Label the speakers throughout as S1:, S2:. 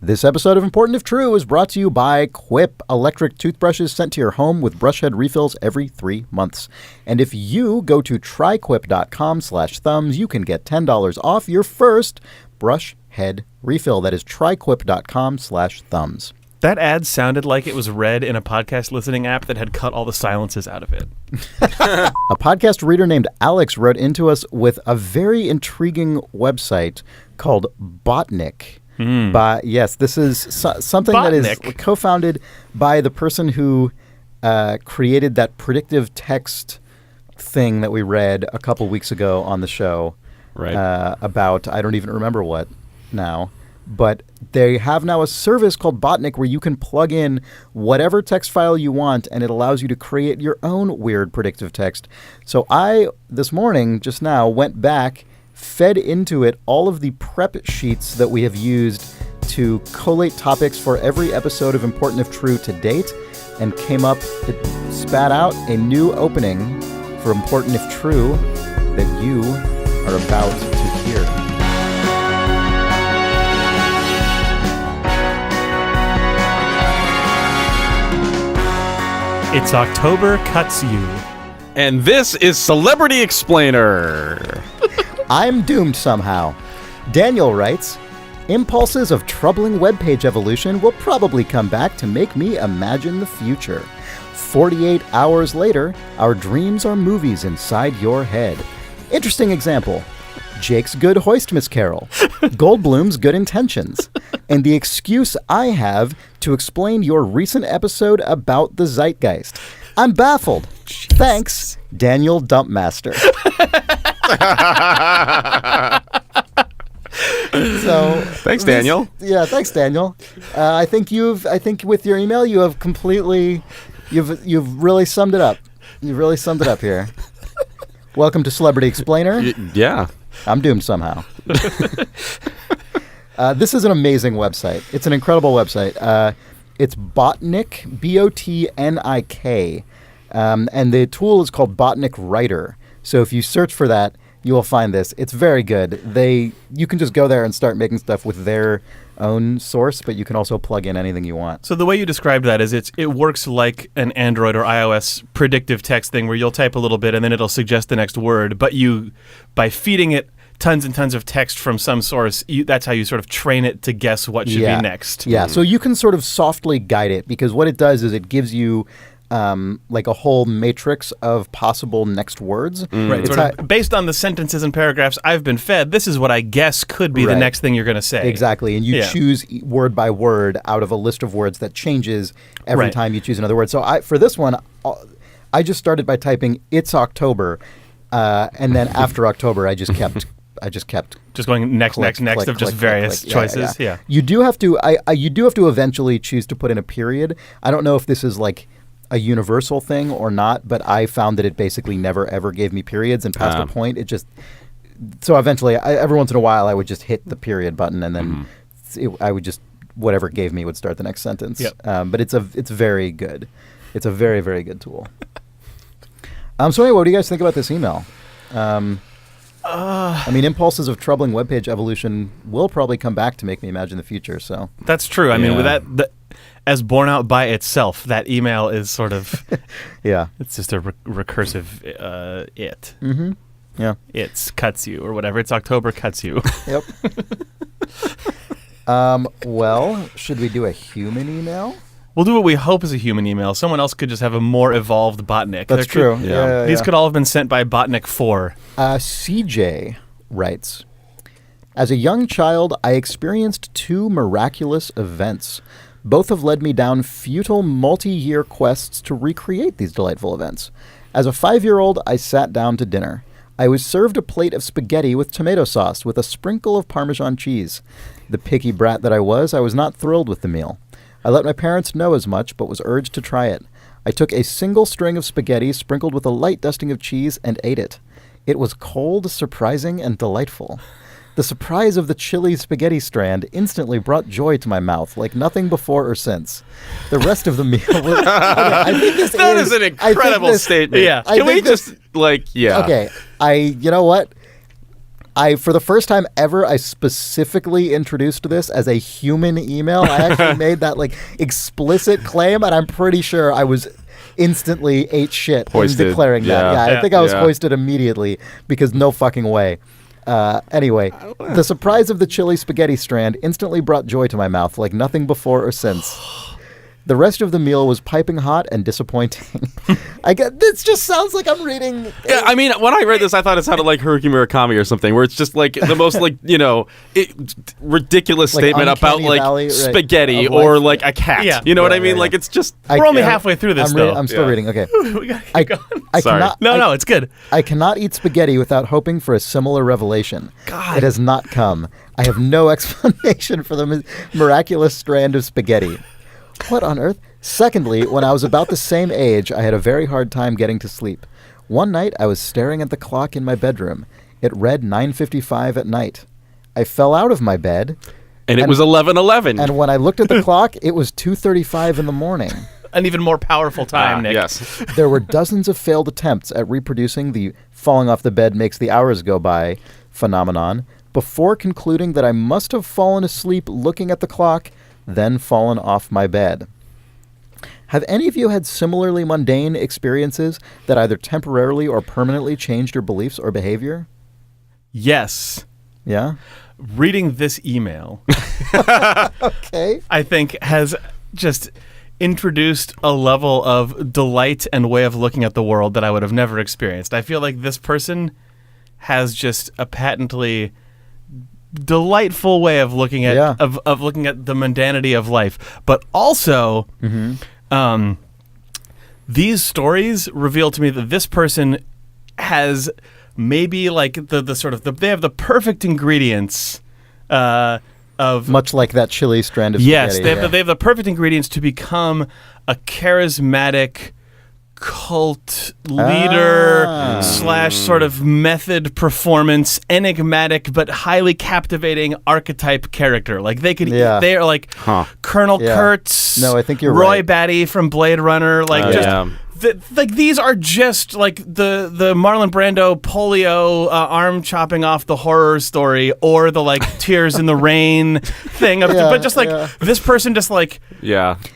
S1: This episode of Important If True is brought to you by Quip, electric toothbrushes sent to your home with brush head refills every 3 months. And if you go to tryquip.com/thumbs, you can get $10 off your first brush head refill. That is tryquip.com/thumbs.
S2: That ad sounded like it was read in a podcast listening app that had cut all the silences out of it.
S1: A podcast reader named Alex wrote into us with a very intriguing website called Botnick. Yes, this is something that is co-founded by the person who created that predictive text thing that we read a couple weeks ago on the show.
S3: Right.
S1: About, I don't even remember what now. But they have now a service called Botnick where you can plug in whatever text file you want, and it allows you to create your own weird predictive text. So I, this morning, just now, went back, fed into it all of the prep sheets that we have used to collate topics for every episode of Important If True to date, and it spat out a new opening for Important If True that you are about to hear.
S2: It's October Cuts You.
S3: And this is Celebrity Explainer.
S1: I'm doomed somehow. Daniel writes, impulses of troubling webpage evolution will probably come back to make me imagine the future. 48 hours later, our dreams are movies inside your head. Interesting example. Jake's good hoist, Miss Carol. Goldblum's good intentions. And the excuse I have to explain your recent episode about the zeitgeist. I'm baffled. Jeez. Thanks, Daniel Dumpmaster. So
S3: thanks, Daniel.
S1: Thanks, Daniel. I think with your email you have you've really summed it up. You've really summed it up here. Welcome to Celebrity Explainer.
S3: Yeah.
S1: I'm doomed somehow. This is an amazing website. It's an incredible website. It's Botnik, Botnik. And the tool is called Botnik Writer. So if you search for that, you will find this. It's very good. You can just go there and start making stuff with their own source, but you can also plug in anything you want.
S2: So the way you described that is it works like an Android or iOS predictive text thing where you'll type a little bit and then it'll suggest the next word, but by feeding it tons and tons of text from some source, that's how you sort of train it to guess what should be next.
S1: Yeah, so you can sort of softly guide it, because what it does is it gives you like a whole matrix of possible next words.
S2: Right. Sort of based on the sentences and paragraphs I've been fed, this is what I guess could be the next thing you're going to say.
S1: Exactly. And you choose word by word out of a list of words that changes every time you choose another word. So for this one, I just started by typing "It's October," and then after October, I just kept
S2: going next,
S1: click,
S2: next
S1: click,
S2: of just
S1: click,
S2: various
S1: click.
S2: choices.
S1: Yeah. You do have to. You do have to eventually choose to put in a period. I don't know if this is like a universal thing or not, but I found that it basically never ever gave me periods, and past a point it just. So eventually, every once in a while, I would just hit the period button, and then I would just whatever it gave me would start the next sentence.
S2: Yep.
S1: But it's very good. It's a very, very good tool. So anyway, what do you guys think about this email? I mean, impulses of troubling webpage evolution will probably come back to make me imagine the future. So
S2: that's true. I mean, with that, as borne out by itself, that email is sort of it's just a recursive it.
S1: Mm-hmm. Yeah,
S2: it's cuts you or whatever. It's October cuts you.
S1: Yep. Well, should we do a human email?
S2: We'll do what we hope is a human email. Someone else could just have a more evolved Botnik.
S1: That's true.
S2: These could all have been sent by Botnik 4.
S1: CJ writes, as a young child, I experienced 2 miraculous events. Both have led me down futile multi-year quests to recreate these delightful events. As a 5-year-old, I sat down to dinner. I was served a plate of spaghetti with tomato sauce with a sprinkle of Parmesan cheese. The picky brat that I was not thrilled with the meal. I let my parents know as much, but was urged to try it. I took a single string of spaghetti sprinkled with a light dusting of cheese and ate it. It was cold, surprising, and delightful. The surprise of the chili spaghetti strand instantly brought joy to my mouth, like nothing before or since. The rest of the meal was... Okay, I think
S3: that is an incredible statement.
S2: Yeah.
S3: Can we just,
S1: Okay, you know what? for the first time ever, I specifically introduced this as a human email. I actually made that like explicit claim, and I'm pretty sure I was instantly ate shit in declaring that. Yeah, I think I was hoisted immediately because no fucking way. Anyway, the surprise of the chili spaghetti strand instantly brought joy to my mouth like nothing before or since. The rest of the meal was piping hot and disappointing. This just sounds like I'm reading.
S3: Yeah, I mean, when I read this, I thought it sounded like Haruki Murakami or something, where it's just like the most like ridiculous
S1: like
S3: statement about like
S1: Valley,
S3: spaghetti
S1: right,
S3: or like a cat.
S2: Yeah.
S3: You know what I mean? Like it's just.
S2: We're only halfway through this, though.
S1: I'm still reading. Okay.
S2: We gotta keep going.
S3: Sorry.
S2: No, it's good.
S1: I cannot eat spaghetti without hoping for a similar revelation.
S2: God.
S1: It has not come. I have no explanation for the miraculous strand of spaghetti. What on earth? Secondly, when I was about the same age, I had a very hard time getting to sleep. One night, I was staring at the clock in my bedroom. It read 9:55 at night. I fell out of my bed.
S3: And it was 11:11.
S1: And when I looked at the clock, it was 2:35 in the morning.
S2: An even more powerful time, Nick.
S3: Yes.
S1: There were dozens of failed attempts at reproducing the falling off the bed makes the hours go by phenomenon before concluding that I must have fallen asleep looking at the clock, then fallen off my bed. Have any of you had similarly mundane experiences that either temporarily or permanently changed your beliefs or behavior?
S2: Yes.
S1: Yeah?
S2: Reading this email,
S1: Okay.
S2: I think, has just introduced a level of delight and way of looking at the world that I would have never experienced. I feel like this person has just a patently delightful way of looking at of looking at the mundanity of life, but also these stories reveal to me that this person has maybe like the sort of they have the perfect ingredients of
S1: Much like that chili strand of
S2: yes,
S1: spaghetti.
S2: they have the perfect ingredients to become a charismatic cult leader / sort of method performance, enigmatic but highly captivating archetype character. Like they could, they are like Colonel Kurtz.
S1: No, I think you're
S2: Roy
S1: right.
S2: Batty from Blade Runner. Like like these are just like the Marlon Brando polio arm chopping off the horror story, or the like Tears in the Rain thing. But just like this person, just like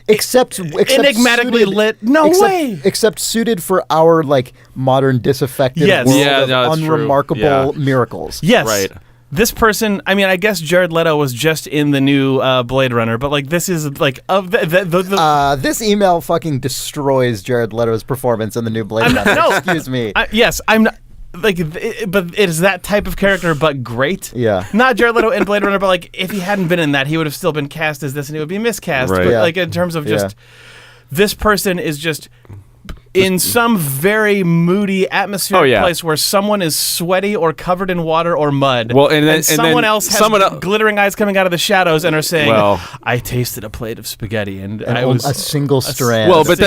S1: except
S2: enigmatically
S1: suited,
S2: lit.
S1: Except suited for our like modern disaffected world of unremarkable miracles.
S2: Yes.
S3: Right.
S2: This person, I mean, I guess Jared Leto was just in the new Blade Runner, but like this is like of
S1: this email fucking destroys Jared Leto's performance in the new Blade Runner.
S2: No,
S1: excuse me.
S2: Yes, I'm not. Like, but it is that type of character, but great.
S1: Yeah.
S2: Not Jared Leto in Blade Runner, but like if he hadn't been in that, he would have still been cast as this, and he would be miscast.
S3: Right.
S2: But like in terms of just this person is just in some very moody atmospheric place where someone is sweaty or covered in water or mud.
S3: Well, and then
S2: someone else has glittering eyes coming out of the shadows and are saying, "I tasted a plate of spaghetti and I was
S1: a single strand."
S3: Well, but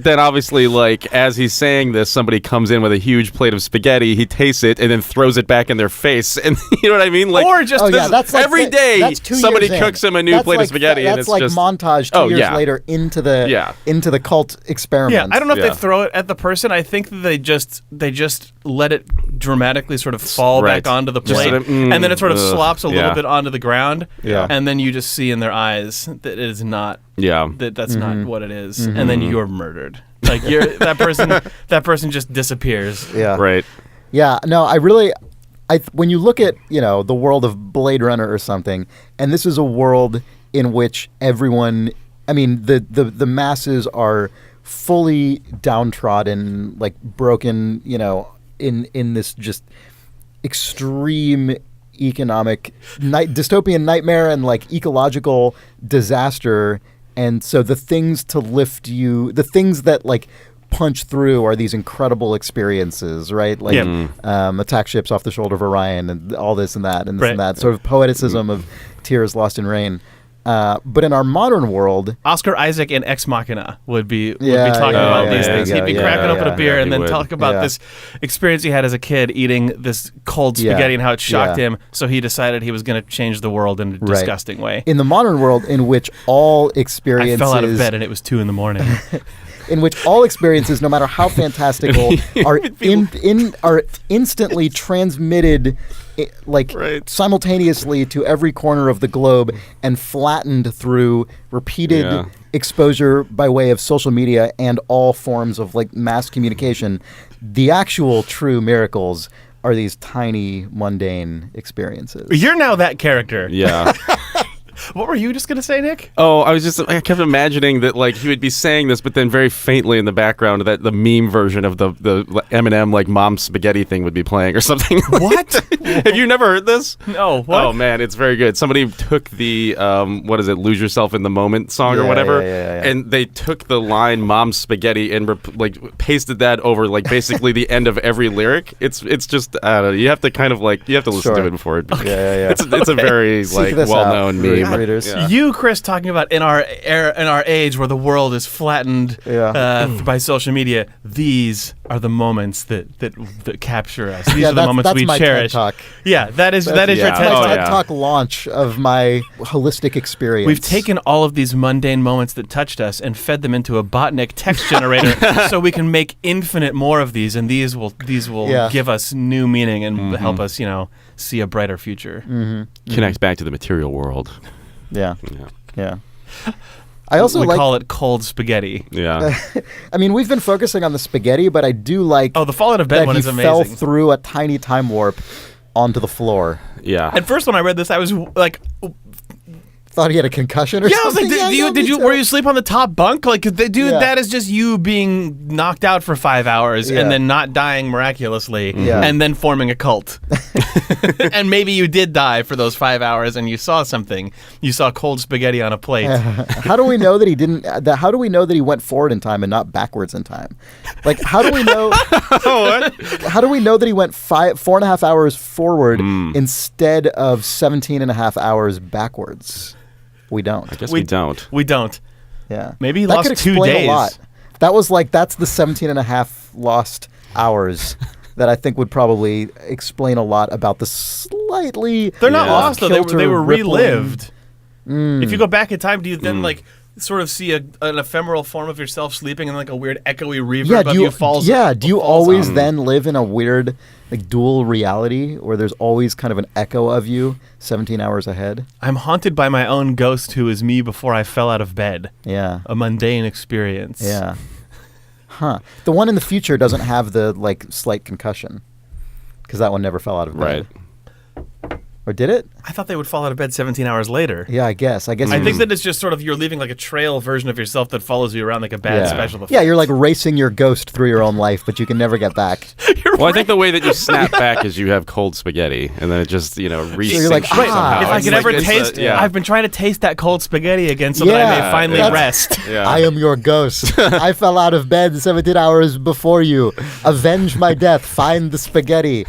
S3: then obviously, like as he's saying this, somebody comes in with a huge plate of spaghetti. He tastes it and then throws it back in their face, and you know what I mean? Like,
S2: or just
S1: that's like
S3: every day
S1: that's 2
S3: somebody
S1: years
S3: cooks
S1: in.
S3: him a new
S1: That's
S3: plate
S1: like,
S3: of spaghetti,
S1: that's
S3: and it's
S1: like
S3: just
S1: montage 2 years later into the cult experiment.
S2: Yeah, I don't know if they throw it at the person. I think that they just let it dramatically sort of fall back onto the plate, and then it sort of slops a little bit onto the ground.
S1: Yeah.
S2: And then you just see in their eyes that it is not. That's not what it is, and then you're murdered. Like that person just disappears.
S1: Yeah.
S3: Right.
S1: Yeah. No, when you look at the world of Blade Runner or something, and this is a world in which everyone, I mean, the masses are fully downtrodden, like broken, in this just extreme economic dystopian nightmare and like ecological disaster. And so the things to lift you, the things that like punch through are these incredible experiences, right? Like attack ships off the shoulder of Orion and all this and that and this and that sort of poeticism of tears lost in rain. But in our modern world,
S2: Oscar Isaac in Ex Machina would be talking about these things. He'd be cracking open a beer and then talk about this experience he had as a kid eating this cold spaghetti and how it shocked him. So he decided he was going to change the world in a disgusting way.
S1: In the modern world, in which all experiences,
S2: I fell out of bed and it was 2 a.m.
S1: in which all experiences, no matter how fantastical, are are instantly transmitted simultaneously to every corner of the globe and flattened through repeated exposure by way of social media and all forms of mass communication. The actual true miracles are these tiny, mundane experiences.
S2: You're now that character.
S3: Yeah.
S2: What were you just going to say, Nick?
S3: Oh, I kept imagining that he would be saying this, but then very faintly in the background that the meme version of the Eminem mom spaghetti thing would be playing or something.
S2: What?
S3: Have you never heard this?
S2: No. What?
S3: Oh man, it's very good. Somebody took the what is it, Lose Yourself in the Moment song or whatever, and they took the line "mom spaghetti" and pasted that over basically the end of every lyric. It's just I don't know. You have to kind of you have to listen to it before it.
S1: Yeah.
S3: It's a very well-known meme.
S1: Readers.
S2: Yeah. You, Chris, talking about in our age where the world is flattened by social media. These are the moments that capture us. These are the moments we cherish.
S1: TED Talk.
S2: Yeah, that is your TED
S1: Talk.
S2: Talk.
S1: TED Talk launch of my holistic experience.
S2: We've taken all of these mundane moments that touched us and fed them into a Botnick text generator, so we can make infinite more of these, and these will give us new meaning and help us, see a brighter future.
S3: Connect back to the material world.
S1: Yeah. I also
S2: call it cold spaghetti.
S3: Yeah.
S1: I mean, we've been focusing on the spaghetti, but I do like.
S2: Oh, the fall out of bed one is amazing.
S1: Fell through a tiny time warp onto the floor.
S3: Yeah.
S2: At first, when I read this, I was like.
S1: Thought he had a concussion or something.
S2: I was like, were you asleep on the top bunk? That is just you being knocked out for 5 hours and then not dying miraculously and then forming a cult. And maybe you did die for those 5 hours and you saw something. You saw cold spaghetti on a plate.
S1: How do we know that he didn't? How do we know that he went forward in time and not backwards in time? How do we know? How do we know that he went 4.5 hours forward instead of 17.5 hours backwards? We don't.
S3: I guess we don't.
S2: We don't.
S1: Yeah.
S2: Maybe he
S1: that
S2: lost
S1: could
S2: 2
S1: explain
S2: days.
S1: A lot. That was that's the 17.5 lost hours that I think would probably explain a lot about the slightly.
S2: They're not lost though. They were
S1: rippling.
S2: relived. If you go back in time, do you then sort of see an ephemeral form of yourself sleeping and a weird echoey reverb of you falls?
S1: Yeah. Do you always then live in a weird dual reality where there's always kind of an echo of you 17 hours ahead?
S2: I'm haunted by my own ghost who is me before I fell out of bed.
S1: Yeah.
S2: A mundane experience.
S1: Yeah. Huh. The one in the future doesn't have the slight concussion because that one never fell out of bed.
S3: Right.
S1: Or did it?
S2: I thought they would fall out of bed 17 hours later.
S1: Yeah, I guess.
S2: I think that it's just sort of you're leaving a trail version of yourself that follows you around like a bad special effect.
S1: Yeah, you're racing your ghost through your own life, but you can never get back.
S3: I think the way that you snap back is you have cold spaghetti, and then it just resyncs
S1: so you're
S3: somehow.
S2: If I could ever taste, I've been trying to taste that cold spaghetti again so that I may finally rest.
S3: Yeah.
S1: I am your ghost. I fell out of bed 17 hours before you. Avenge my death. Find the spaghetti.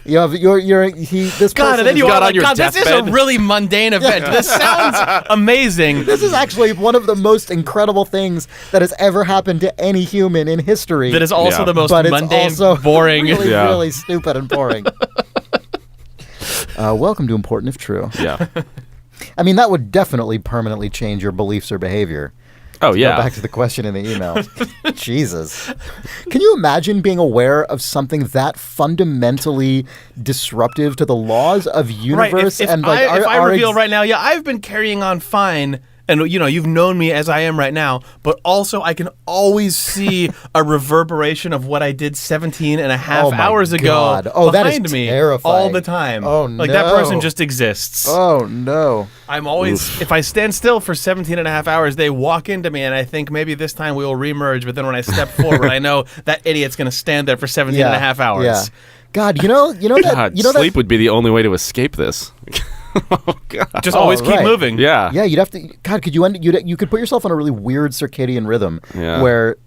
S1: You have this
S2: God, and then you
S3: got
S2: are
S3: on your
S2: this is a
S3: deathbed.
S2: really mundane event. This sounds amazing.
S1: This is actually one of the most incredible things that has ever happened to any human in history.
S2: That is also the most
S1: but
S2: mundane,
S1: it's also
S2: boring.
S1: Really, really stupid and boring. Welcome to Important If True.
S3: Yeah.
S1: I mean, that would definitely permanently change your beliefs or behavior.
S3: Oh, yeah.
S1: Go back to the question in the email. Jesus. Can you imagine being aware of something that fundamentally disruptive to the laws of universe?
S2: Right. If
S1: and
S2: I reveal right now, I've been carrying on fine. And, you've known me as I am right now, but also I can always see a reverberation of what I did 17 and a half hours ago behind me
S1: terrifying.
S2: All the time.
S1: Oh, no.
S2: That person just exists.
S1: Oh, no.
S2: I'm always, if I stand still for 17 and a half hours, they walk into me and I think maybe this time we will remerge, but then when I step forward, I know that idiot's going to stand there for 17 and a half hours.
S1: Yeah. God,
S3: sleep would be the only way to escape this. Oh, God.
S2: Just always keep moving.
S3: Yeah.
S1: Yeah, you'd have to. God, could you could put yourself on a really weird circadian rhythm where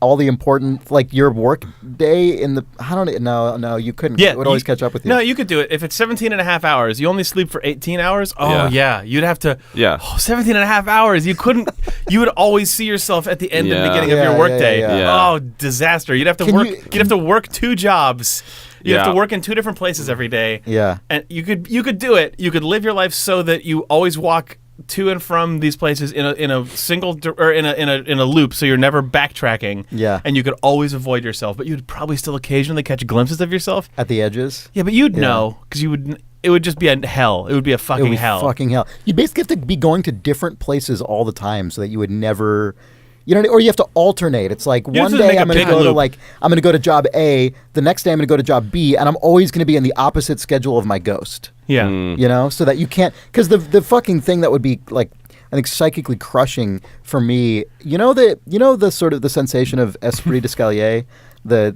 S1: all the important, your work day in the. I don't know. No, you couldn't.
S2: Yeah,
S1: it would always catch up with you.
S2: No, you could do it. If it's 17 and a half hours, you only sleep for 18 hours. Oh, yeah. You'd have to.
S3: Yeah.
S2: 17 and a half hours. You couldn't. You would always see yourself at the end and beginning of your workday. Oh, disaster. You'd have to work. You'd have to work 2 jobs. You have to work in 2 different places every day.
S1: Yeah.
S2: And you could do it. You could live your life so that you always walk to and from these places in a single or in a loop, so you're never backtracking.
S1: Yeah.
S2: And you could always avoid yourself, but you'd probably still occasionally catch glimpses of yourself
S1: At the edges.
S2: Yeah, but you'd know because you would. It would just be a hell. It would be a fucking hell.
S1: Fucking hell. You basically have to be going to different places all the time so that you would never. Or you have to alternate. It's like one day I'm going to go to job A, the next day I'm going to go to job B, and I'm always going to be in the opposite schedule of my ghost.
S2: Yeah.
S1: So that you can't, because the fucking thing that would be like, I think psychically crushing for me, the sort of the sensation of esprit d'escalier, the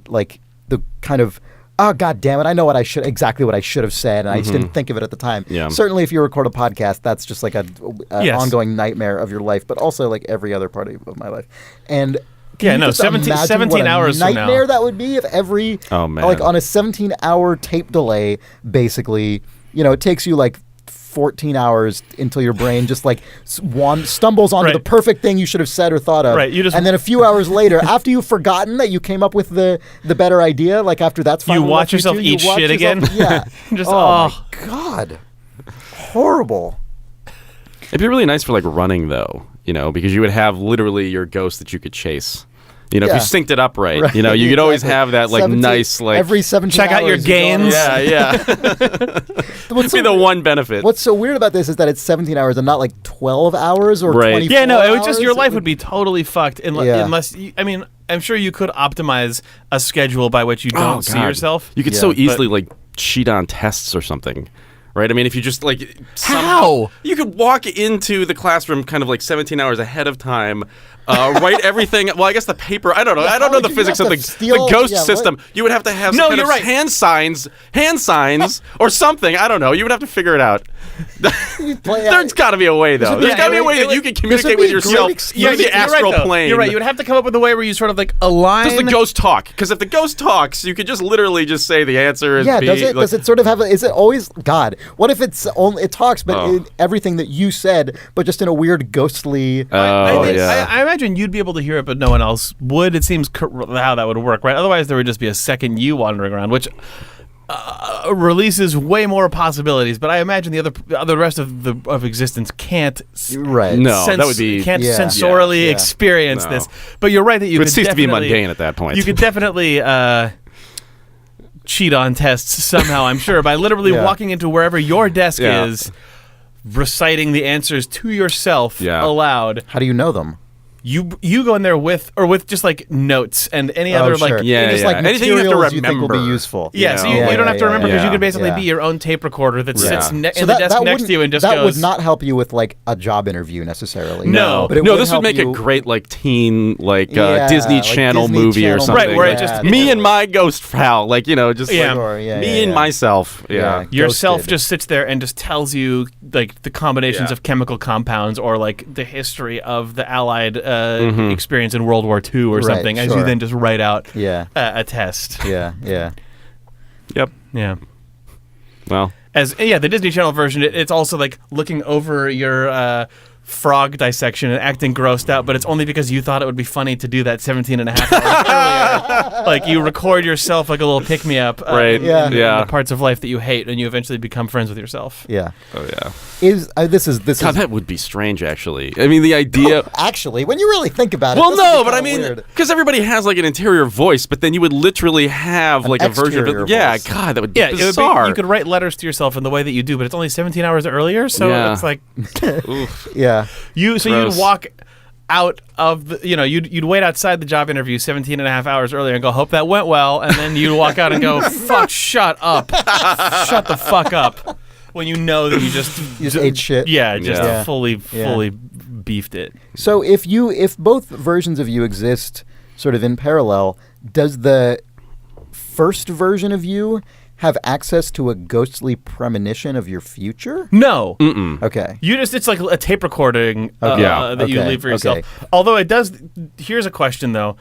S1: kind of, oh god damn it, I know exactly what I should have said, and I just didn't think of it at the time.
S3: Yeah.
S1: Certainly if you record a podcast, that's just like an ongoing nightmare of your life, but also like every other part of my life. And
S2: 17 hours from now.
S1: Nightmare that would be if every like on a 17-hour tape delay, basically, it takes you like 14 hours until your brain just like stumbles onto the perfect thing you should have said or thought of.
S2: Right.
S1: And then a few hours later, after you've forgotten that you came up with the better idea, like after that's finally
S2: you watch yourself eat shit again.
S1: Yeah.
S2: Just
S1: my god, horrible.
S3: It'd be really nice for like running though, because you would have literally your ghost that you could chase. If you synced it up right, you could always have that like nice like
S1: every 17
S2: check out your gains.
S3: Yeah. That'd be the one benefit.
S1: What's so weird about this is that it's 17 hours and not like 12 hours or 24
S2: Yeah, no, it would
S1: hours.
S2: just your life would be totally fucked unless I'm sure you could optimize a schedule by which you don't see yourself.
S3: You could so easily like cheat on tests or something. Right? I mean, if you just like
S2: how
S3: you could walk into the classroom kind of like 17 hours ahead of time, write everything. Well, I guess the paper. I don't know. I don't know the physics of the ghost system. You would have to have some kind of hand signs, or something. I don't know. You would have to figure it out. There's got to be a way, though. There's got to be a way that you can communicate with yourself through the astral plane.
S2: You're right. You would have to come up with a way where you sort of like align.
S3: Does the ghost talk? Because if the ghost talks, you could just literally just say the answer is B.
S1: Does it? Does it sort of have? Is it always God? What if it's only it talks, but everything that you said, but just in a weird ghostly?
S2: I imagine you'd be able to hear it, but no one else would. It seems how that would work, right? Otherwise, there would just be a second you wandering around, which releases way more possibilities. But I imagine the rest of existence can't.
S1: Right.
S3: No, that would be
S2: can't sensorily experience this. But you're right that you could
S3: cease to be mundane at that point.
S2: You could definitely. Cheat on tests somehow, I'm sure, by literally walking into wherever your desk is, reciting the answers to yourself aloud.
S1: How do you know them?
S2: You go in there with just like notes and any other like
S3: anything you have to remember
S1: you think will be useful.
S2: Yeah, so you don't have to remember because you could basically be your own tape recorder that sits in the desk next to you and just
S1: that
S2: goes.
S1: Would not help you with like a job interview necessarily.
S2: No,
S1: but
S3: this would make a great like teen Disney Channel movie or something.
S2: Right, where it just
S3: me and my ghost pal, like just me and myself. Yeah,
S2: yourself just sits there and just tells you like the combinations of chemical compounds or like the history of the Allied experience in World War II or something, as you then just write out a test.
S1: Yeah.
S3: Yep.
S2: Yeah.
S3: Well,
S2: the Disney Channel version, it's also like looking over your frog dissection and acting grossed out, but it's only because you thought it would be funny to do that 17 and a half hours earlier. Like you record yourself like a little pick-me-up in the parts of life that you hate, and you eventually become friends with yourself.
S1: Yeah.
S3: Oh, yeah.
S1: That
S3: would be strange, actually. I mean, the idea...
S1: actually, when you really think about it...
S3: Well, no, but I mean, because everybody has like an interior voice, but then you would literally have like a version of it. Yeah, God, that would be bizarre.
S2: You could write letters to yourself in the way that you do, but it's only 17 hours earlier, so it's like...
S1: Yeah.
S2: You'd walk out of the, you'd wait outside the job interview 17 and a half hours earlier and go, hope that went well, and then you'd walk out and go, fuck, shut up. Shut the fuck up. When you know that you just
S1: ate shit.
S2: Yeah, fully beefed it.
S1: So if both versions of you exist sort of in parallel, does the first version of you have access to a ghostly premonition of your future?
S2: No.
S3: Mm-mm.
S1: Okay.
S2: It's like a tape recording that you leave for yourself. Okay. Although it does, here's a question though.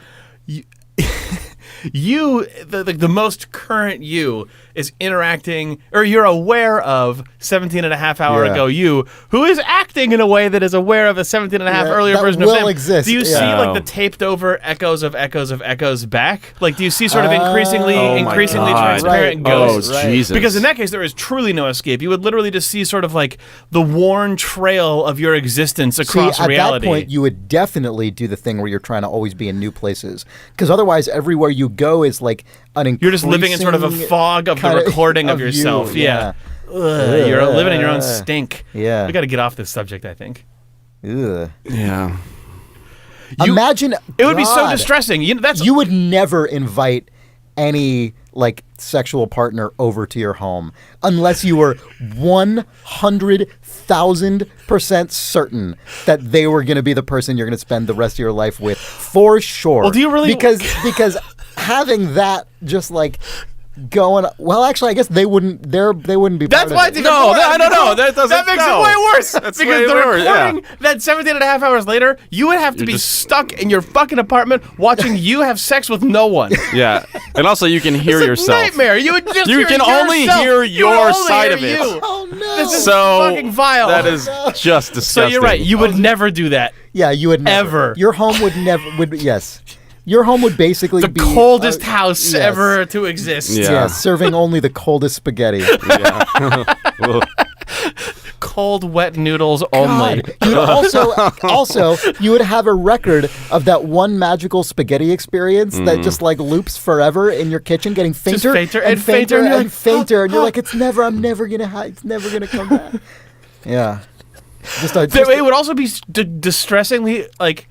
S2: The most current you is interacting, or you're aware of 17 and a half hour
S1: Yeah.
S2: ago you, who is acting in a way that is aware of a 17 and a half earlier
S1: that
S2: version
S1: will
S2: of them.
S1: exist.
S2: Do you see
S1: Yeah.
S2: like the taped over echoes of echoes back? Like, do you see sort of increasingly
S3: my God.
S2: transparent
S1: Right.
S2: ghosts?
S3: Oh, Jesus.
S2: Because in that case, there is truly no escape. You would literally just see sort of like the worn trail of your existence across
S1: See, at
S2: reality.
S1: that point, you would definitely do the thing where you're trying to always be in new places, because otherwise, everywhere you go is like an
S2: You're just living in sort of a
S1: increasing
S2: fog of the
S1: kinda
S2: recording of
S1: you,
S2: yourself.
S1: yeah.
S2: Ugh, you're living in your own stink.
S1: Yeah.
S2: We got to get off this subject, I think.
S1: Ugh.
S3: Yeah.
S1: Imagine
S2: It would be so
S1: God,
S2: distressing. That's
S1: You would never invite any like sexual partner over to your home unless you were 100,000% certain that they were going to be the person you're going to spend the rest of your life with for sure.
S2: Well, do you really-
S1: because having that just like going well, actually I guess they wouldn't be
S2: That's
S1: part
S2: why
S1: of
S2: it's
S1: it.
S2: even
S3: No,
S2: more.
S3: no, that doesn't-
S2: That makes
S3: no.
S2: it way worse.
S3: That's
S2: because
S3: way
S2: the
S3: worse, yeah.
S2: recording that 17 and a half hours later, you would have to be
S3: just-
S2: stuck in your fucking apartment watching you have sex with no one.
S3: Yeah. And also, you can hear
S2: It's a
S3: yourself.
S2: nightmare. You would just
S3: You
S2: hear
S3: can only
S2: yourself.
S3: hear
S2: You would
S3: your
S2: only
S3: side
S2: hear
S3: of it.
S2: you.
S1: Oh no.
S2: This is
S3: So
S2: fucking vile.
S3: that is just disgusting.
S2: So you're right. You would never do that.
S1: Yeah, you would never.
S2: Ever.
S1: Your home would never yes. Your home would basically
S2: The
S1: be
S2: coldest house
S1: yes.
S2: ever to exist.
S3: Yeah.
S1: Yeah, serving only the coldest spaghetti.
S3: Yeah.
S2: Cold, wet noodles only.
S1: God. You would also you would have a record of that one magical spaghetti experience that just like loops forever in your kitchen, getting fainter,
S2: fainter
S1: and
S2: and fainter, and you're like,
S1: fainter, and you're like, it's never gonna come back. Yeah,
S2: It would also be distressingly like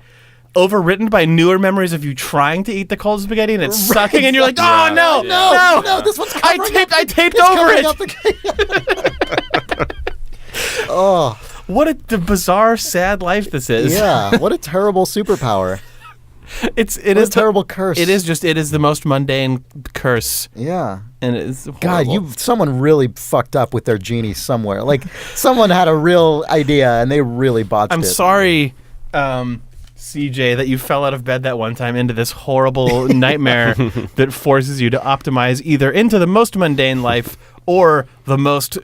S2: overwritten by newer memories of you trying to eat the cold spaghetti and it's sucking, and you're like, oh no,
S1: no, this one's covering up
S2: I taped
S1: it's
S2: over
S1: covering
S2: it.
S1: up the- Oh
S2: What a bizarre, sad life this is.
S1: yeah, what a terrible superpower.
S2: It
S1: What
S2: is
S1: a terrible curse.
S2: It is the most mundane curse,
S1: Yeah.
S2: and it's
S1: God,
S2: horrible.
S1: someone really fucked up with their genie somewhere. Like someone had a real idea and they really botched it.
S2: I'm sorry, CJ, that you fell out of bed that one time into this horrible nightmare that forces you to optimize either into the most mundane life or the most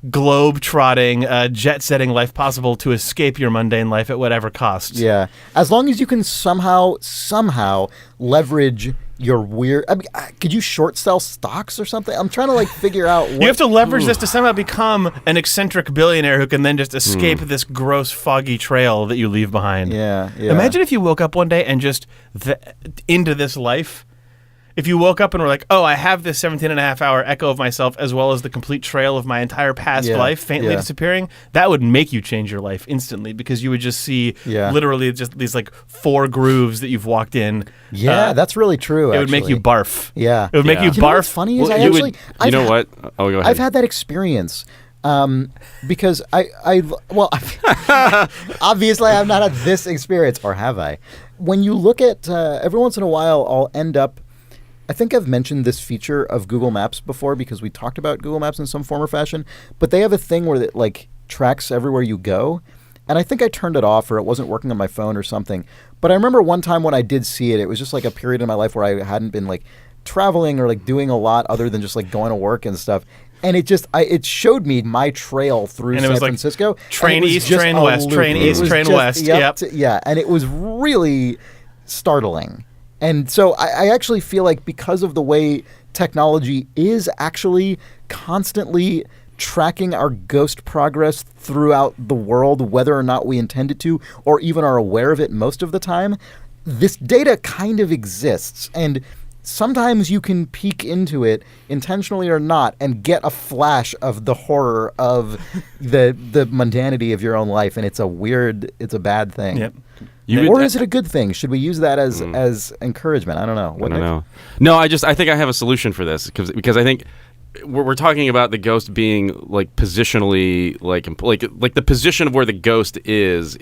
S2: globe-trotting, jet-setting life possible to escape your mundane life at whatever cost.
S1: Yeah. As long as you can somehow leverage your weird... I mean, could you short sell stocks or something? I'm trying to like figure out what...
S2: You have to leverage this to somehow become an eccentric billionaire who can then just escape this gross, foggy trail that you leave behind.
S1: Yeah, yeah.
S2: Imagine if you woke up one day and just into this life. If you woke up and were like, oh, I have this 17 and a half hour echo of myself as well as the complete trail of my entire past life faintly disappearing, that would make you change your life instantly because you would just see literally just these like 4 grooves that you've walked in.
S1: Yeah, that's really true,
S2: It would make you barf.
S1: Yeah.
S2: It would make you
S1: You know
S2: barf.
S1: what's funny is
S3: Well,
S1: I
S3: you
S1: actually...
S3: would, you know what? Oh, go ahead.
S1: I've had that experience because obviously I've not had this experience, or have I? When you look at, every once in a while I'll end up, I think I've mentioned this feature of Google Maps before because we talked about Google Maps in some form or fashion, but they have a thing where it like tracks everywhere you go. And I think I turned it off or it wasn't working on my phone or something. But I remember one time when I did see it, it was just like a period in my life where I hadn't been like traveling or like doing a lot other than just like going to work and stuff. And it just, it showed me my trail through
S2: And it
S1: San
S2: was like
S1: Francisco.
S2: train
S1: and it was
S2: east,
S1: just
S2: train
S1: a
S2: west,
S1: loop.
S2: train
S1: It
S2: east,
S1: was
S2: train
S1: just-
S2: west.
S1: Yeah, and it was really startling. And so I actually feel like because of the way technology is actually constantly tracking our ghost progress throughout the world, whether or not we intend it to, or even are aware of it most of the time, this data kind of exists. And sometimes you can peek into it, intentionally or not, and get a flash of the horror of the mundanity of your own life. And it's a bad thing.
S2: Yep.
S1: Or is it a good thing? Should we use that as encouragement? I don't know.
S3: I don't know. No, I think I have a solution for this because I think we're talking about the ghost being like positionally like the position of where the ghost is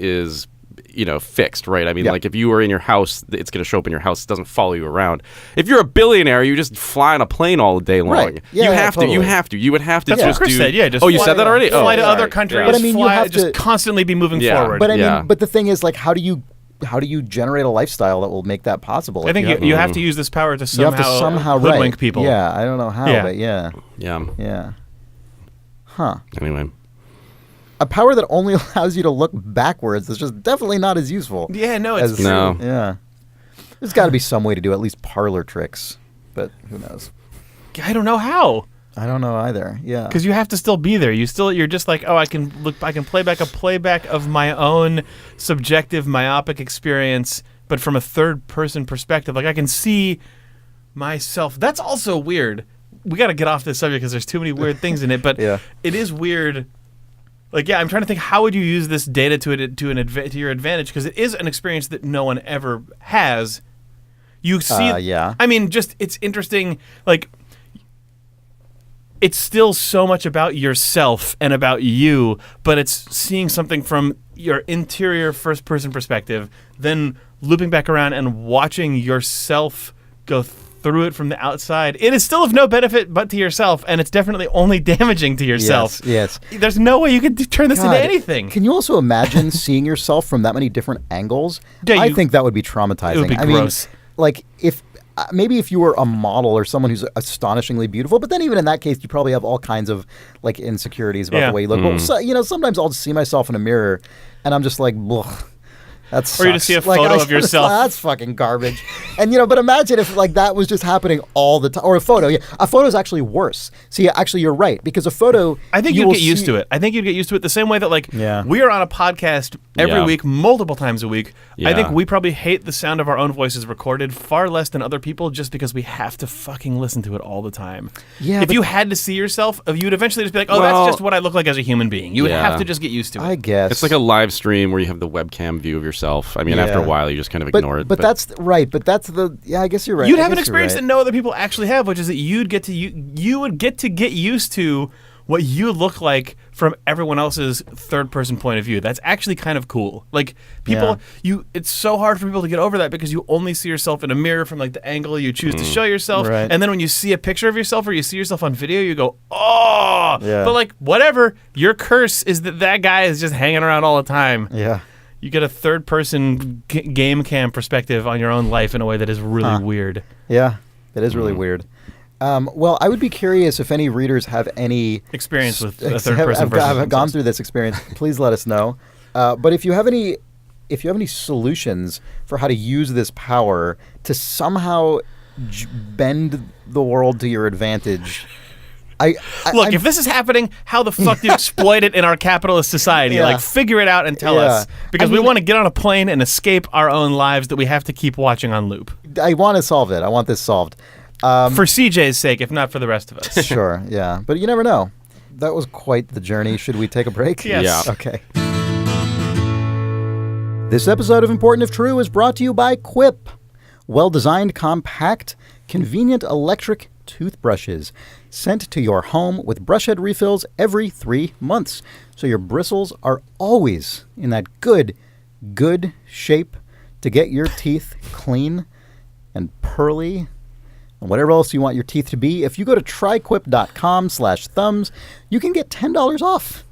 S3: fixed, right? I mean, like if you were in your house, it's going to show up in your house. It doesn't follow you around. If you're a billionaire, you just fly on a plane all day long.
S1: Right. Yeah,
S3: you have
S1: totally.
S3: to. You would have to
S2: That's
S3: just
S2: what Chris
S3: do.
S2: said. Yeah, just
S3: oh, you
S2: fly
S3: said that already.
S2: Fly to
S3: all
S2: other
S3: right.
S2: countries.
S1: But I mean, you have
S2: just
S1: to
S2: constantly be moving
S3: Yeah.
S2: forward.
S1: But I
S3: Yeah.
S1: mean, but the thing is, like, how do you how do you generate a lifestyle that will make that possible?
S2: I think you have to use this power to somehow hoodwink people.
S1: Yeah, I don't know how, but yeah.
S3: Yeah.
S1: Huh.
S3: Anyway.
S1: A power that only allows you to look backwards is just definitely not as useful.
S2: Yeah, no, it's true.
S3: No.
S1: Yeah. There's got to be some way to do at least parlor tricks, but who knows?
S2: I don't know how.
S1: I don't know either. Yeah.
S2: Because you have to still be there. You're just like, oh, I can play back a playback of my own subjective myopic experience, but from a third person perspective. Like I can see myself. That's also weird. We got to get off this subject because there's too many weird things in it, but it is weird. Like, yeah, I'm trying to think, how would you use this data to your advantage? Because it is an experience that no one ever has. You see, I mean, just it's interesting. Like, it's still so much about yourself and about you, but it's seeing something from your interior first-person perspective, then looping back around and watching yourself go through it from the outside. It is still of no benefit but to yourself, and it's definitely only damaging to yourself.
S1: Yes.
S2: There's no way you could turn this into anything.
S1: Can you also imagine seeing yourself from that many different angles?
S2: Yeah,
S1: I think that would be traumatizing.
S2: It would be gross.
S1: I mean, like, maybe if you were a model or someone who's astonishingly beautiful, but then even in that case, you probably have all kinds of like insecurities about the way you look. Well, so, sometimes I'll just see myself in a mirror, and I'm just like, ugh. That sucks.
S2: Or you just see a photo of yourself.
S1: That's fucking garbage. And, but imagine if, like, that was just happening all the time. Or a photo. Yeah, a photo is actually worse. See, actually, you're right. Because a photo...
S2: I think you'd get used to it. I think you'd get used to it the same way that, like, we are on a podcast every week, multiple times a week. I think we probably hate the sound of our own voices recorded far less than other people just because we have to fucking listen to it all the time. Yeah, if you had to see yourself, you'd eventually just be like, that's just what I look like as a human being. You would have to just get used to it.
S1: I guess.
S3: It's like a live stream where you have the webcam view of yourself. I mean, after a while, you just kind of ignore it.
S1: But that's right. But that's I guess you're right.
S2: You'd have an experience that no other people actually have, which is that you would get to get used to what you look like from everyone else's third-person point of view. That's actually kind of cool. Like people, it's so hard for people to get over that because you only see yourself in a mirror from like the angle you choose to show yourself, and then when you see a picture of yourself or you see yourself on video, you go, oh. Yeah. But like whatever, your curse is that guy is just hanging around all the time.
S1: Yeah.
S2: You get a third-person game cam perspective on your own life in a way that is really weird.
S1: Yeah, that is really weird. Well, I would be curious if any readers have any
S2: experience with a third-person version.
S1: Have gone through this experience. Please let us know. But if you have any solutions for how to use this power to somehow bend the world to your advantage.
S2: Look, if this is happening, how the fuck do you exploit it in our capitalist society? Like, figure it out and tell us. Because we want to get on a plane and escape our own lives that we have to keep watching on loop.
S1: I want to solve it. I want this solved.
S2: For CJ's sake, if not for the rest of us.
S1: Sure, yeah. But you never know. That was quite the journey. Should we take a break?
S2: Yes.
S3: Yeah.
S1: Okay. This episode of Important If True is brought to you by Quip. Well-designed, compact, convenient electric toothbrushes sent to your home with brush head refills every 3 months. So your bristles are always in that good shape to get your teeth clean and pearly and whatever else you want your teeth to be. If you go to tryquip.com/thumbs, you can get $10 off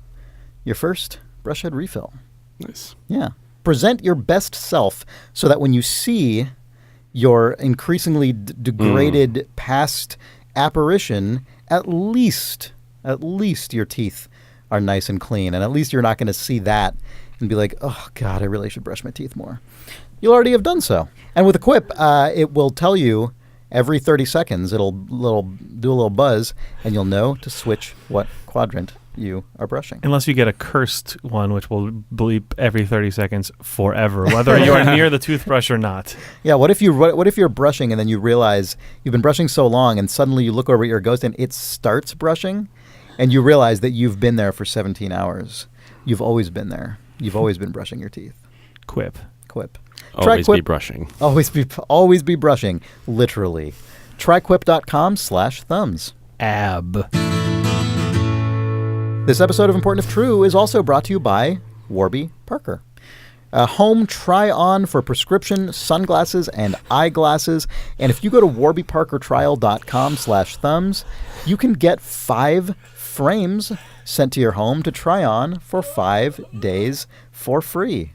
S1: your first brush head refill.
S3: Nice.
S1: Yeah. Present your best self so that when you see your increasingly degraded past apparition, at least your teeth are nice and clean, and at least you're not going to see that and be like, oh God, I really should brush my teeth more. You'll already have done so. And with a Quip, it will tell you every 30 seconds, it'll do a little buzz, and you'll know to switch what quadrant you are brushing.
S2: Unless you get a cursed one, which will bleep every 30 seconds forever, whether you are near the toothbrush or not.
S1: Yeah, what if you're brushing and then you realize you've been brushing so long and suddenly you look over at your ghost and it starts brushing and you realize that you've been there for 17 hours. You've always been there. You've always been brushing your teeth.
S2: Quip.
S3: Always be brushing.
S1: Always be brushing, literally. Tryquip.com/thumbs.
S2: Ab.
S1: This episode of Important If True is also brought to you by Warby Parker. A home try-on for prescription sunglasses and eyeglasses. And if you go to warbyparkertrial.com/thumbs, you can get 5 frames sent to your home to try on for 5 days for free.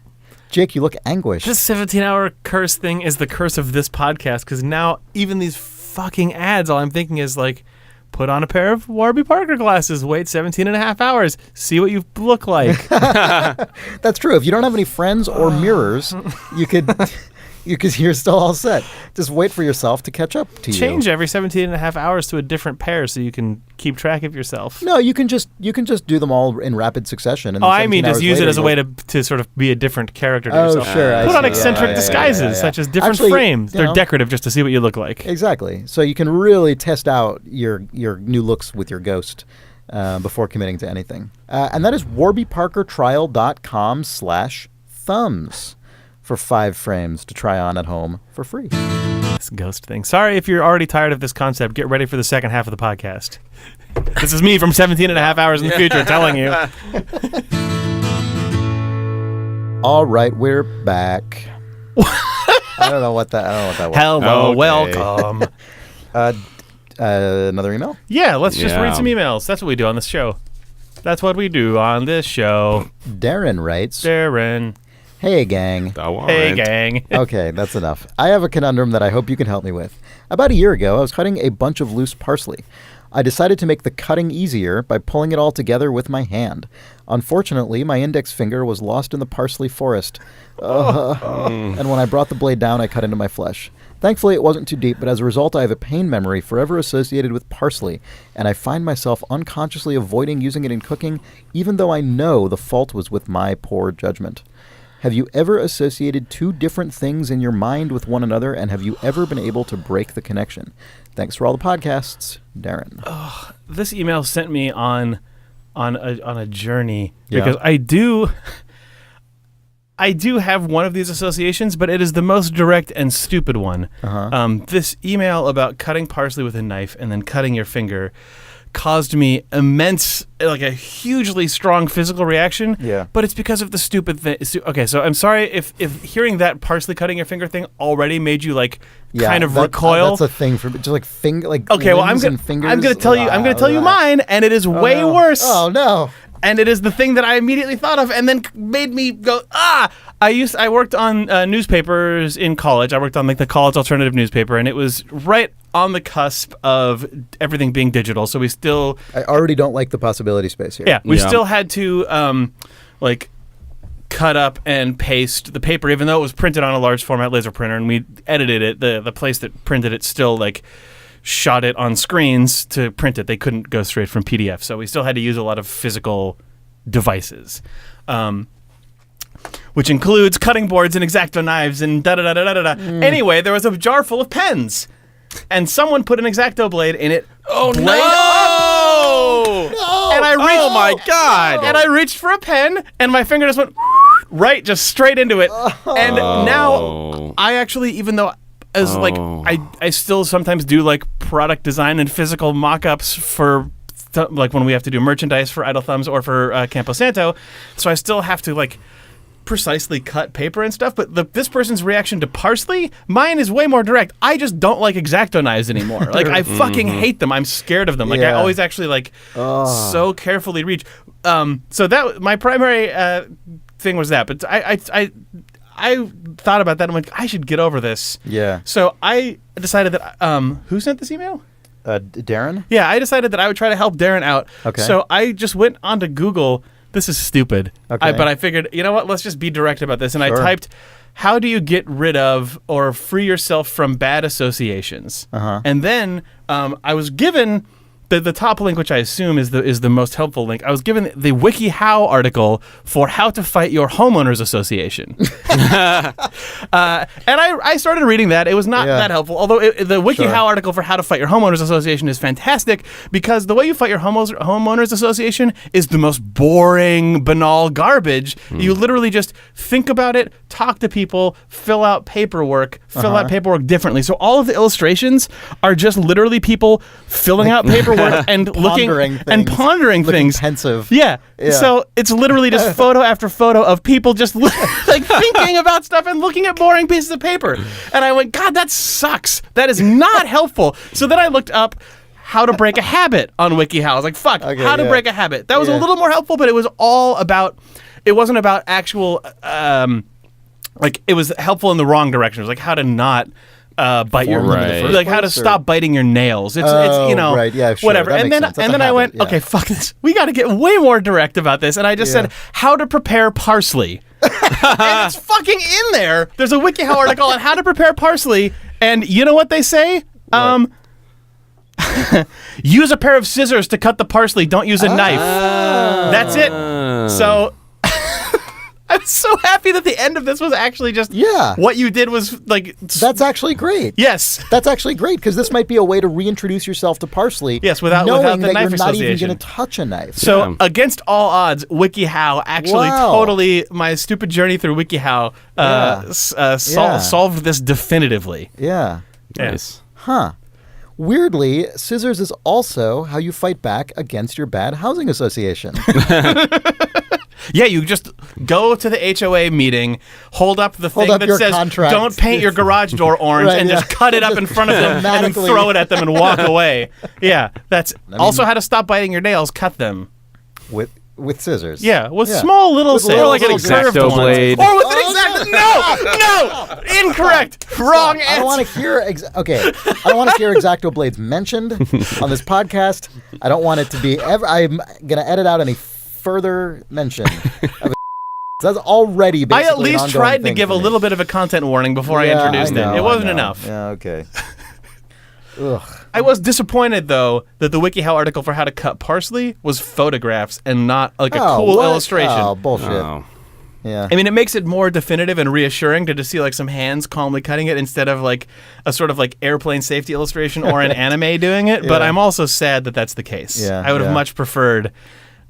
S1: Jake, you look anguished.
S2: This 17-hour curse thing is the curse of this podcast, because now even these fucking ads, all I'm thinking is like, put on a pair of Warby Parker glasses, wait 17 and a half hours, see what you look like.
S1: That's true. If you don't have any friends or mirrors, you're still all set. Just wait for yourself to catch up to you.
S2: Change every 17 and a half hours to a different pair so you can keep track of yourself.
S1: No, you can just do them all in rapid succession. And
S2: I mean, just use it as a way to sort of be a different character to yourself.
S1: Sure.
S2: Put on eccentric disguises, such as different frames. They're decorative just to see what you look like.
S1: Exactly. So you can really test out your new looks with your ghost before committing to anything. And that is warbyparkertrial.com/thumbs. For 5 frames to try on at home for free.
S2: This ghost thing. Sorry if you're already tired of this concept. Get ready for the second half of the podcast. This is me from 17 and a half hours in the future telling you.
S1: All right, we're back. I don't know what that was.
S2: Hello, welcome.
S1: Another email?
S2: Yeah, let's just read some emails. That's what we do on this show. That's what we do on this show.
S1: Darren writes. Hey, gang.
S2: Hey, gang.
S1: Okay, that's enough. I have a conundrum that I hope you can help me with. About a year ago, I was cutting a bunch of loose parsley. I decided to make the cutting easier by pulling it all together with my hand. Unfortunately, my index finger was lost in the parsley forest. And when I brought the blade down, I cut into my flesh. Thankfully, it wasn't too deep, but as a result, I have a pain memory forever associated with parsley, and I find myself unconsciously avoiding using it in cooking, even though I know the fault was with my poor judgment. Have you ever associated 2 different things in your mind with one another, and have you ever been able to break the connection? Thanks for all the podcasts, Darren.
S2: This email sent me on a journey because I do have one of these associations, but it is the most direct and stupid one. This email about cutting parsley with a knife and then cutting your finger caused me a hugely strong physical reaction.
S1: Yeah.
S2: But it's because of the stupid thing. Okay, so I'm sorry if hearing that parsley cutting your finger thing already made you kind of recoil.
S1: That's a thing for just finger
S2: Okay, well I'm gonna tell you mine, and it is way worse.
S1: Oh no.
S2: And it is the thing that I immediately thought of and then made me go, I worked on newspapers in college. I worked on the college alternative newspaper, and it was right on the cusp of everything being digital. So
S1: I already don't like the possibility space here.
S2: Yeah, we still had to cut up and paste the paper, even though it was printed on a large format laser printer, and we edited it. The place that printed it still shot it on screens to print it. They couldn't go straight from PDF, so we still had to use a lot of physical devices, which includes cutting boards and X-Acto knives and da-da-da-da-da-da. Anyway, there was a jar full of pens, and someone put an X-Acto blade in it.
S3: Oh, no!
S2: And I reached,
S3: oh, my God!
S2: And I reached for a pen, and my finger just went just straight into it. And now I actually, even though I still sometimes do product design and physical mock-ups for when we have to do merchandise for Idle Thumbs or for Campo Santo, so I still have to precisely cut paper and stuff. But this person's reaction to parsley, mine is way more direct. I just don't like X-Acto knives anymore. I fucking hate them. I'm scared of them. I always actually so carefully reach. So that my primary thing was that. But I thought about that. I'm I should get over this.
S1: Yeah.
S2: So I decided that who sent this email?
S1: Darren?
S2: Yeah, I decided that I would try to help Darren out.
S1: Okay.
S2: So I just went onto Google. This is stupid.
S1: Okay.
S2: But I figured, you know what? Let's just be direct about this. And
S1: Sure.
S2: I typed, how do you get rid of or free yourself from bad associations? And then I was given the top link, which I assume is the most helpful link. I was given the WikiHow article for how to fight your homeowners association. And I started reading that. It was not that helpful, although the WikiHow article for how to fight your homeowners association is fantastic, because the way you fight your homeowners association is the most boring, banal garbage. You literally just think about it, talk to people, fill out paperwork differently. So all of the illustrations are just literally people filling out paperwork and pondering things.
S1: Pensive.
S2: Yeah. So it's literally just photo after photo of people just thinking about stuff and looking at boring pieces of paper. And I went, God, that sucks. That is not helpful. So then I looked up how to break a habit on WikiHow. I was like, fuck, how to break a habit. That was a little more helpful, but it was all about, it wasn't about actual like it was helpful in the wrong direction. It was like how to not bite your
S3: Right.
S2: how to stop biting your nails. It's
S1: right, yeah, sure,
S2: whatever.
S1: that
S2: And
S1: makes
S2: then
S1: sense. That's a
S2: I
S1: habit,
S2: went,
S1: yeah.
S2: okay, fuck this. We got to get way more direct about this. And I just said how to prepare parsley. And it's fucking in there. There's a WikiHow article on how to prepare parsley, and you know what they say? Use a pair of scissors to cut the parsley. Don't use a knife. That's it. So I'm so happy that the end of this was actually just what you did was like.
S1: That's actually great.
S2: Yes.
S1: That's actually great because this might be a way to reintroduce yourself to parsley.
S2: Yes, without
S1: knowing
S2: the
S1: that
S2: knife
S1: you're not even
S2: association.
S1: going to touch a knife.
S2: So against all odds, WikiHow actually totally my stupid journey through WikiHow solved this definitively.
S1: Yeah.
S3: Nice.
S1: Huh. Weirdly, scissors is also how you fight back against your bad housing association.
S2: Yeah, you just go to the HOA meeting, hold up the thing that says,
S1: contract.
S2: don't paint your garage door orange,
S1: Right,
S2: and
S1: yeah.
S2: just cut it up in front of them and then
S1: Dramatically.
S2: throw it at them and walk away. Yeah, that's also how to stop biting your nails, cut them.
S1: With scissors.
S2: Yeah, with small little
S1: With
S2: scissors.
S1: little
S3: like an
S2: curved
S3: X-Acto
S2: ones.
S3: blade.
S2: Or with an X-Acto. No! Incorrect. Wrong answer.
S1: I don't want to hear. I don't want to hear X-Acto blades mentioned on this podcast. I don't want it to be ever. I'm gonna edit out any further mention of it. That's already basically.
S2: I at least
S1: an ongoing
S2: tried to
S1: thing
S2: give
S1: for
S2: a
S1: me.
S2: little bit of a content warning before I introduced
S1: know,
S2: it. It wasn't
S1: I know.
S2: enough.
S1: Yeah. Okay. Ugh.
S2: I was disappointed, though, that the WikiHow article for how to cut parsley was photographs and not like a cool
S1: what?
S2: illustration.
S1: Oh, bullshit.
S3: Oh.
S1: Yeah.
S2: I mean, it makes it more definitive and reassuring to just see like some hands calmly cutting it instead of like a sort of like airplane safety illustration or an anime doing it. But
S1: Yeah.
S2: I'm also sad that that's the case.
S1: Yeah,
S2: I would have
S1: yeah.
S2: much preferred.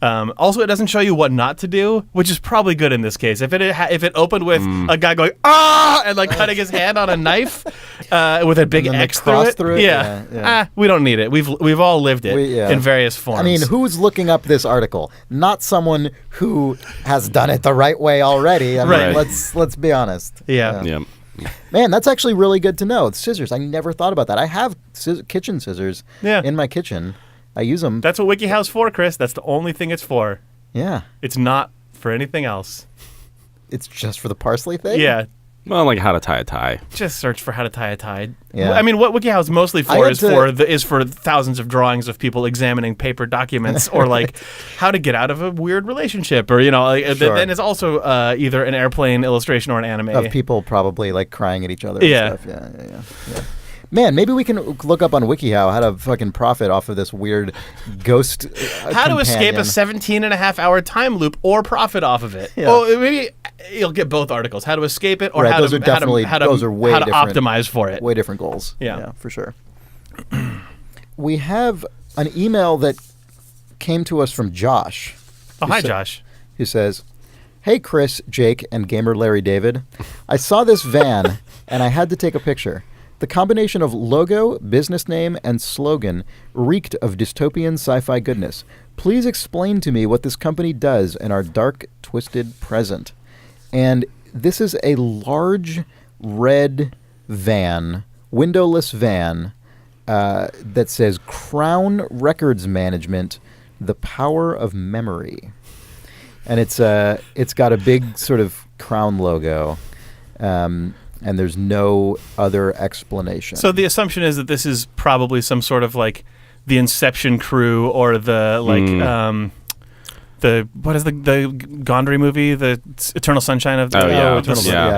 S2: Also, it doesn't show you what not to do, which is probably good in this case. If it opened with a guy going and like cutting his hand on a knife with a big
S1: then the
S2: X
S1: cross
S2: through it,
S1: through it?
S2: yeah,
S1: Yeah.
S2: we don't need it. We've all lived it in various forms.
S1: I mean, who's looking up this article? Not someone who has done it the right way already. I mean,
S2: Right.
S1: let's be honest.
S2: Yeah.
S3: Yeah.
S1: Man, that's actually really good to know. Scissors. I never thought about that. I have kitchen scissors in my kitchen. I use them.
S2: That's what WikiHow's for, Chris. That's the only thing it's for.
S1: Yeah.
S2: It's not for anything else.
S1: It's just for the parsley thing?
S2: Yeah.
S3: Well, like how to tie a tie.
S2: Just search for how to tie a tie.
S1: Yeah.
S2: I mean, what WikiHow's mostly
S1: I
S2: for
S1: had
S2: is for thousands of drawings of people examining paper documents or like how to get out of a weird relationship or
S1: Sure.
S2: then it's also either an airplane illustration or an anime
S1: Of people probably like crying at each other
S2: Yeah.
S1: and stuff. Yeah. Man, maybe we can look up on WikiHow how to fucking profit off of this weird ghost
S2: how to escape a
S1: companion.
S2: 17.5-hour time loop or profit off of it.
S1: Yeah.
S2: Well, maybe you'll get both articles: how to escape it or
S1: Right,
S2: how
S1: those
S2: to
S1: are definitely-
S2: how to,
S1: those are way
S2: how to
S1: different.
S2: optimize for it.
S1: Way different goals.
S2: Yeah.
S1: For sure. We have an email that came to us from Josh.
S2: Oh, hi, Josh.
S1: Who says, "Hey Chris, Jake, and gamer Larry David. I saw this van and I had to take a picture. The combination of logo, business name, and slogan reeked of dystopian sci-fi goodness. Please explain to me what this company does in our dark, twisted present." And this is a large red van, windowless van, that says Crown Records Management, the power of memory. And it's got a big sort of crown logo, and there's no other explanation.
S2: So the assumption is that this is probably some sort of like the Inception crew or the like the what is the Gondry movie, the Eternal Sunshine of the,
S1: Eternal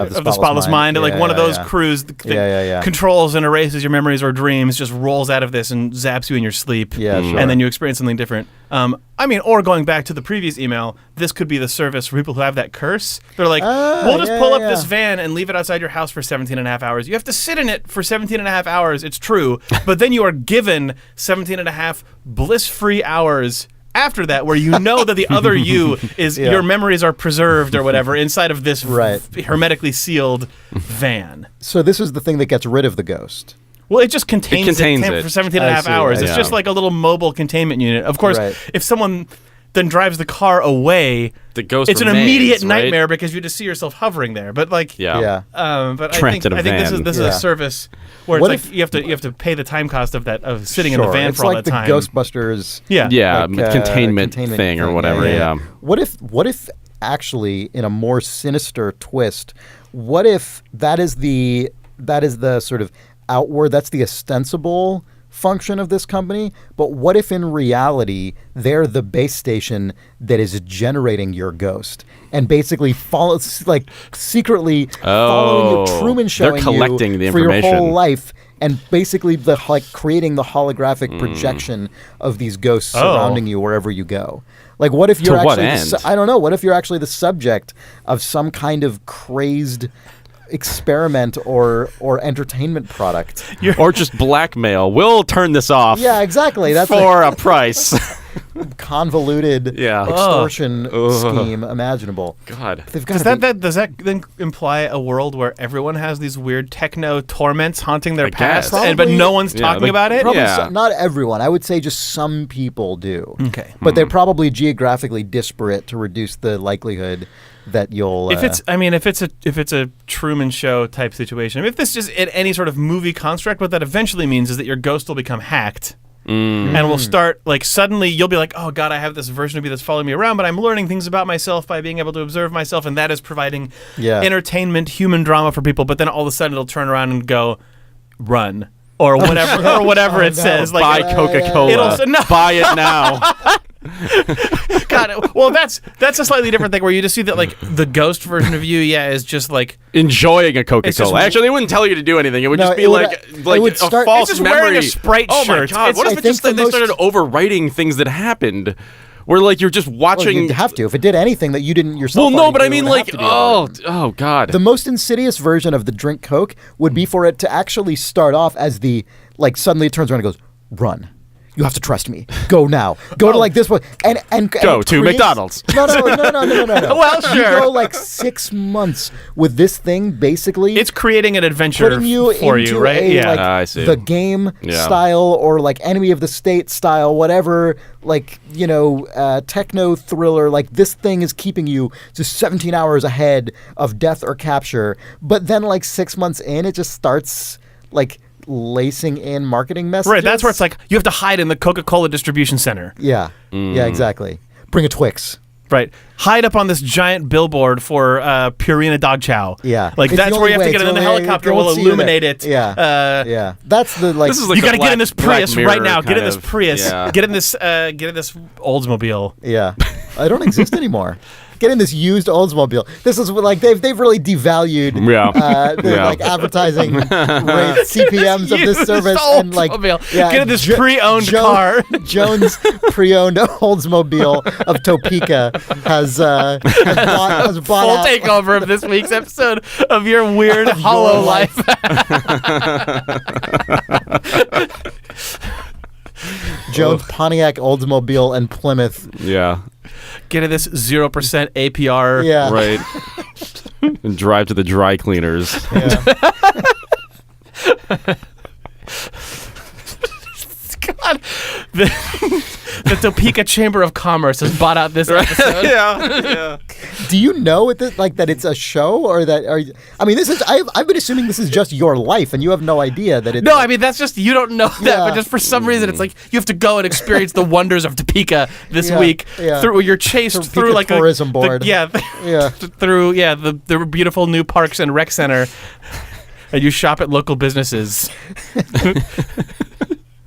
S2: the Spotless Mind, like one of those crews that controls and erases your memories or dreams, just rolls out of this and zaps you in your sleep,
S1: sure.
S2: and then you experience something different. I mean, or going back to the previous email, this could be the service for people who have that curse. They're like, we'll just pull up this van and leave it outside your house for 17.5 hours. You have to sit in it for 17.5 hours, it's true, but then you are given 17.5 bliss-free hours after that, where you know that the other you is your memories are preserved or whatever inside of this hermetically sealed van.
S1: So this is the thing that gets rid of the ghost.
S2: Well, it just contains it for 17.5 hours. It's just like a little mobile containment unit. Of course, if someone then drives the car away,
S3: the ghost
S2: it's
S3: remains,
S2: an immediate
S3: right?
S2: nightmare because you just see yourself hovering there. But like,
S1: Yeah.
S2: But
S3: Trapped in a
S2: I think
S3: van.
S2: this is a service where
S1: What
S2: it's like you have to pay the time cost of that of sitting in the
S1: Sure.
S2: van
S1: It's
S2: for all
S1: like
S2: that time.
S1: the Ghostbusters
S3: Yeah,
S1: like,
S3: containment thing or whatever. Yeah.
S1: What if actually, in a more sinister twist, what if that is the sort of outward, that's the ostensible function of this company, but what if in reality they're the base station that is generating your ghost and basically secretly following you, Truman showing
S3: they're collecting the
S1: for your
S3: information.
S1: whole life, and basically creating the holographic projection of these ghosts surrounding you wherever you go. Like, what if you're I don't know, what if you're actually the subject of some kind of crazed experiment or entertainment product,
S3: or just blackmail? We'll turn this off.
S1: Yeah, exactly. That's
S3: for a price.
S1: Convoluted extortion scheme imaginable.
S3: God,
S2: does that then imply a world where everyone has these weird techno torments haunting their past, but no one's talking about it?
S1: Probably not everyone. I would say just some people do.
S2: Okay,
S1: but they're probably geographically disparate to reduce the likelihood that you'll.
S2: If it's a Truman Show type situation, if this is any sort of movie construct, what that eventually means is that your ghost will become hacked. And will start, suddenly you'll be like, oh God, I have this version of me that's following me around, but I'm learning things about myself by being able to observe myself, and that is providing entertainment, human drama for people. But then all of a sudden it'll turn around and go, run. Or whatever it says.
S3: Buy Coca-Cola. Buy it now.
S2: God, well, that's a slightly different thing where you just see that the ghost version of you, is just
S3: enjoying a Coca-Cola. Actually, they wouldn't tell you to do anything. It would just be a false
S2: just
S3: memory.
S2: Wearing a Sprite shirt.
S3: Oh my God! What if they started overwriting things that happened? Where you're just watching.
S1: Well, you'd have to if it did anything that you didn't yourself.
S3: Well, no, but I mean oh God.
S1: The most insidious version of the drink Coke would be for it to actually start off as suddenly it turns around and goes, run. You have to trust me. Go now. Go to this one and
S3: go to McDonald's.
S1: No.
S2: Well, sure.
S1: You go 6 months with this thing. Basically,
S2: it's creating an adventure
S1: putting you
S2: for
S1: into
S2: you, right?
S1: I see. The game style or Enemy of the State style, whatever. Techno thriller. This thing is keeping you just 17 hours ahead of death or capture. But then 6 months in, it just starts lacing in marketing messages.
S2: Right, that's where it's you have to hide in the Coca-Cola distribution center.
S1: Yeah. Yeah, exactly. Bring a Twix.
S2: Right. Hide up on this giant billboard for Purina Dog Chow.
S1: Yeah.
S2: That's where you have to get in, and the hehelicopter will illuminate it.
S1: Yeah. Yeah. That's the
S3: This is
S2: you got to get in this Prius right now.
S3: Get
S2: in this Prius.
S3: Yeah.
S2: Get in this Oldsmobile.
S1: Yeah. I don't exist anymore. Get in this used Oldsmobile. This is they've really devalued the advertising rates, CPMs of this service, and
S2: get in this pre-owned car.
S1: Jones pre-owned Oldsmobile of Topeka has bought
S2: full
S1: out.
S2: takeover of this week's episode of your weird hollow life.
S1: Jones, Pontiac, Oldsmobile, and Plymouth.
S3: Yeah.
S2: Get in this 0% APR.
S1: Yeah.
S3: Right. And drive to the dry cleaners.
S1: Yeah.
S2: God. The Topeka Chamber of Commerce has bought out this episode.
S3: Yeah.
S1: Do you know that it's a show or that? This is. I've been assuming this is just your life, and you have no idea that it's.
S2: No, that's just you don't know that, but just for some reason it's you have to go and experience the wonders of Topeka this week. Yeah. You're chased through
S1: a tourism board.
S2: Through the beautiful new parks and rec center, and you shop at local businesses.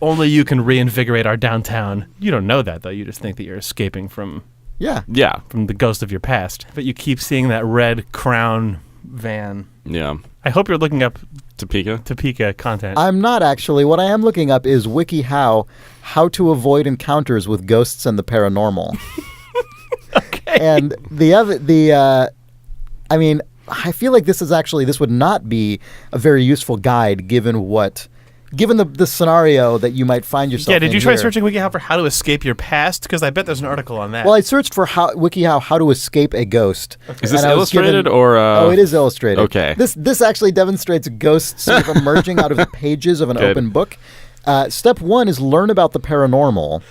S2: Only you can reinvigorate our downtown. You don't know that, though. You just think that you're escaping from from the ghost of your past. But you keep seeing that red Crown van.
S3: Yeah.
S2: I hope you're looking up
S3: Topeka
S2: content.
S1: I'm not actually. What I am looking up is WikiHow, how to avoid encounters with ghosts and the paranormal.
S2: Okay.
S1: And I feel like this would not be a very useful guide given the scenario that you might find yourself in.
S2: Yeah, did you try searching WikiHow for how to escape your past? Because I bet there's an article on that.
S1: Well, I searched for WikiHow how to escape a ghost.
S3: Okay. Is this illustrated or?
S1: Oh, it is illustrated.
S3: Okay.
S1: This actually demonstrates ghosts sort of emerging out of the pages of an open book. Step 1 is learn about the paranormal.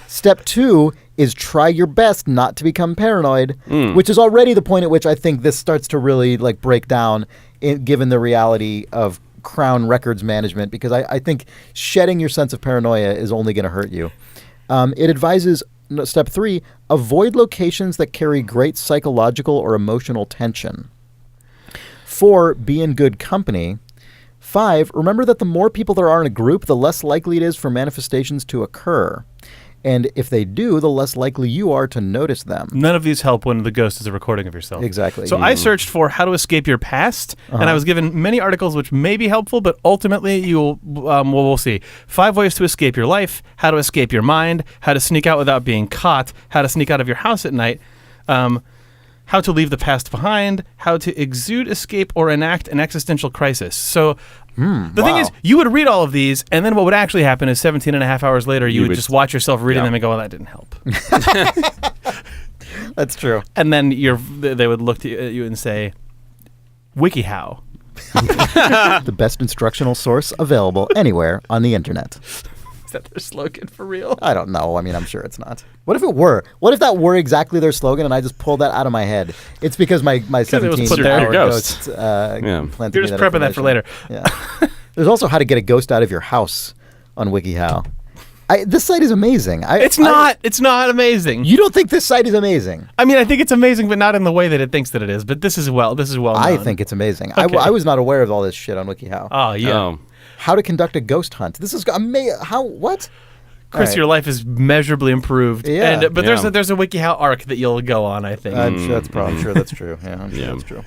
S1: Step 2 is try your best not to become paranoid, which is already the point at which I think this starts to really break down, given the reality of Crown Records management, because I think shedding your sense of paranoia is only going to hurt you. It advises Step 3, avoid locations that carry great psychological or emotional tension. 4, be in good company. 5, remember that the more people there are in a group, the less likely it is for manifestations to occur. And if they do, the less likely you are to notice them.
S2: None of these help when the ghost is a recording of yourself.
S1: Exactly.
S2: So I searched for how to escape your past, and I was given many articles which may be helpful, but ultimately you'll, we'll see. 5 ways to escape your life, how to escape your mind, how to sneak out without being caught, how to sneak out of your house at night, how to leave the past behind, how to exude, escape, or enact an existential crisis. So the thing is, you would read all of these, and then what would actually happen is 17 and a half hours later, you would just watch yourself reading them and go, well, that didn't help.
S1: That's true.
S2: And then they would look at you and say, WikiHow.
S1: The best instructional source available anywhere on the internet.
S2: Is that their slogan for real?
S1: I don't know. I mean, I'm sure it's not. What if it were? What if that were exactly their slogan and I just pulled that out of my head? It's because my 17-hour ghost planted
S2: You're just prepping that for later.
S1: Yeah. There's also how to get a ghost out of your house on WikiHow. This site is amazing.
S2: It's not amazing.
S1: You don't think this site is amazing?
S2: I mean, I think it's amazing, but not in the way that it thinks that it is. But this is well known.
S1: I think it's amazing.
S2: Okay.
S1: I was not aware of all this shit on WikiHow.
S2: Oh, yeah.
S1: How to conduct a ghost hunt. This is amazing. How? What?
S2: Chris, your life is measurably improved.
S1: Yeah.
S2: But there's a WikiHow arc that you'll go on, I think.
S1: I'm sure that's true. Yeah, I'm sure that's true.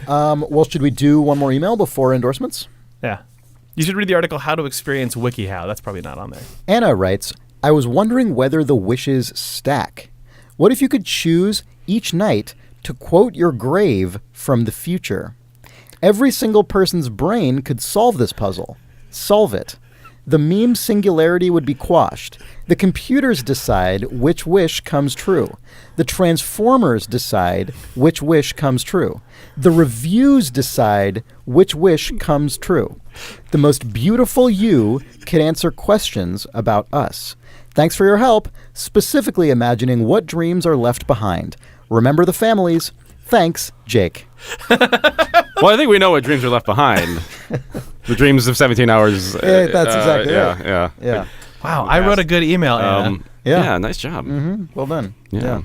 S1: Well, should we do one more email before endorsements?
S2: Yeah. You should read the article, How to Experience WikiHow. That's probably not on there.
S1: Anna writes, I was wondering whether the wishes stack. What if you could choose each night to quote your grave from the future? Every single person's brain could solve this puzzle. Solve it. The meme singularity would be quashed. The computers decide which wish comes true. The Transformers decide which wish comes true. The reviews decide which wish comes true. The most beautiful you can answer questions about us. Thanks for your help, specifically imagining what dreams are left behind. Remember the families. Thanks, Jake.
S3: Well, I think we know what dreams are left behind. The dreams of 17 hours.
S1: That's exactly right.
S3: Yeah.
S2: Wow, I wrote a good email, Anna.
S3: Yeah, nice job.
S1: Mm-hmm. Well done. Yeah.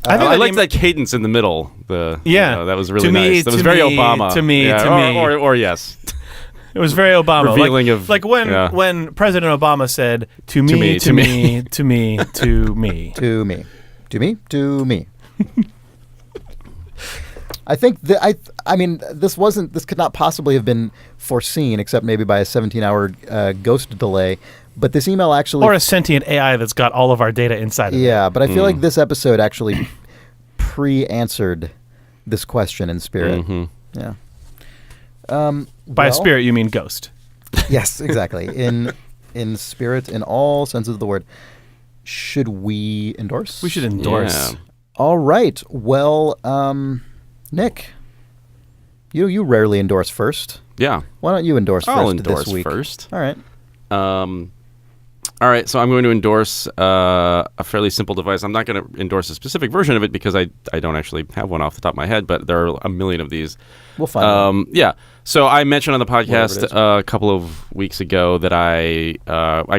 S3: I liked that cadence in the middle. That was really nice. That was very Obama.
S2: To me.
S3: Or yes.
S2: It was very Obama.
S3: Revealing of
S2: when President Obama said, to me, to me, to me, to me.
S1: To me. To me, to me. I think this could not possibly have been foreseen, except maybe by a 17-hour ghost delay. But this email actually,
S2: or a sentient AI that's got all of our data inside of it.
S1: Yeah, but I feel like this episode actually pre-answered this question in spirit.
S3: Mm-hmm.
S1: Yeah.
S2: By spirit, you mean ghost?
S1: Yes, exactly. In spirit, in all senses of the word. Should we endorse?
S2: We should endorse.
S3: Yeah.
S1: All right. Well, Nick, you rarely endorse first.
S3: Yeah.
S1: Why don't you endorse first
S3: I'll endorse
S1: this week?
S3: first.
S1: All right.
S3: All right, so I'm going to endorse a fairly simple device. I'm not going to endorse a specific version of it because I don't actually have one off the top of my head, but there are a million of these.
S1: We'll find one.
S3: Yeah. So I mentioned on the podcast a couple of weeks ago that I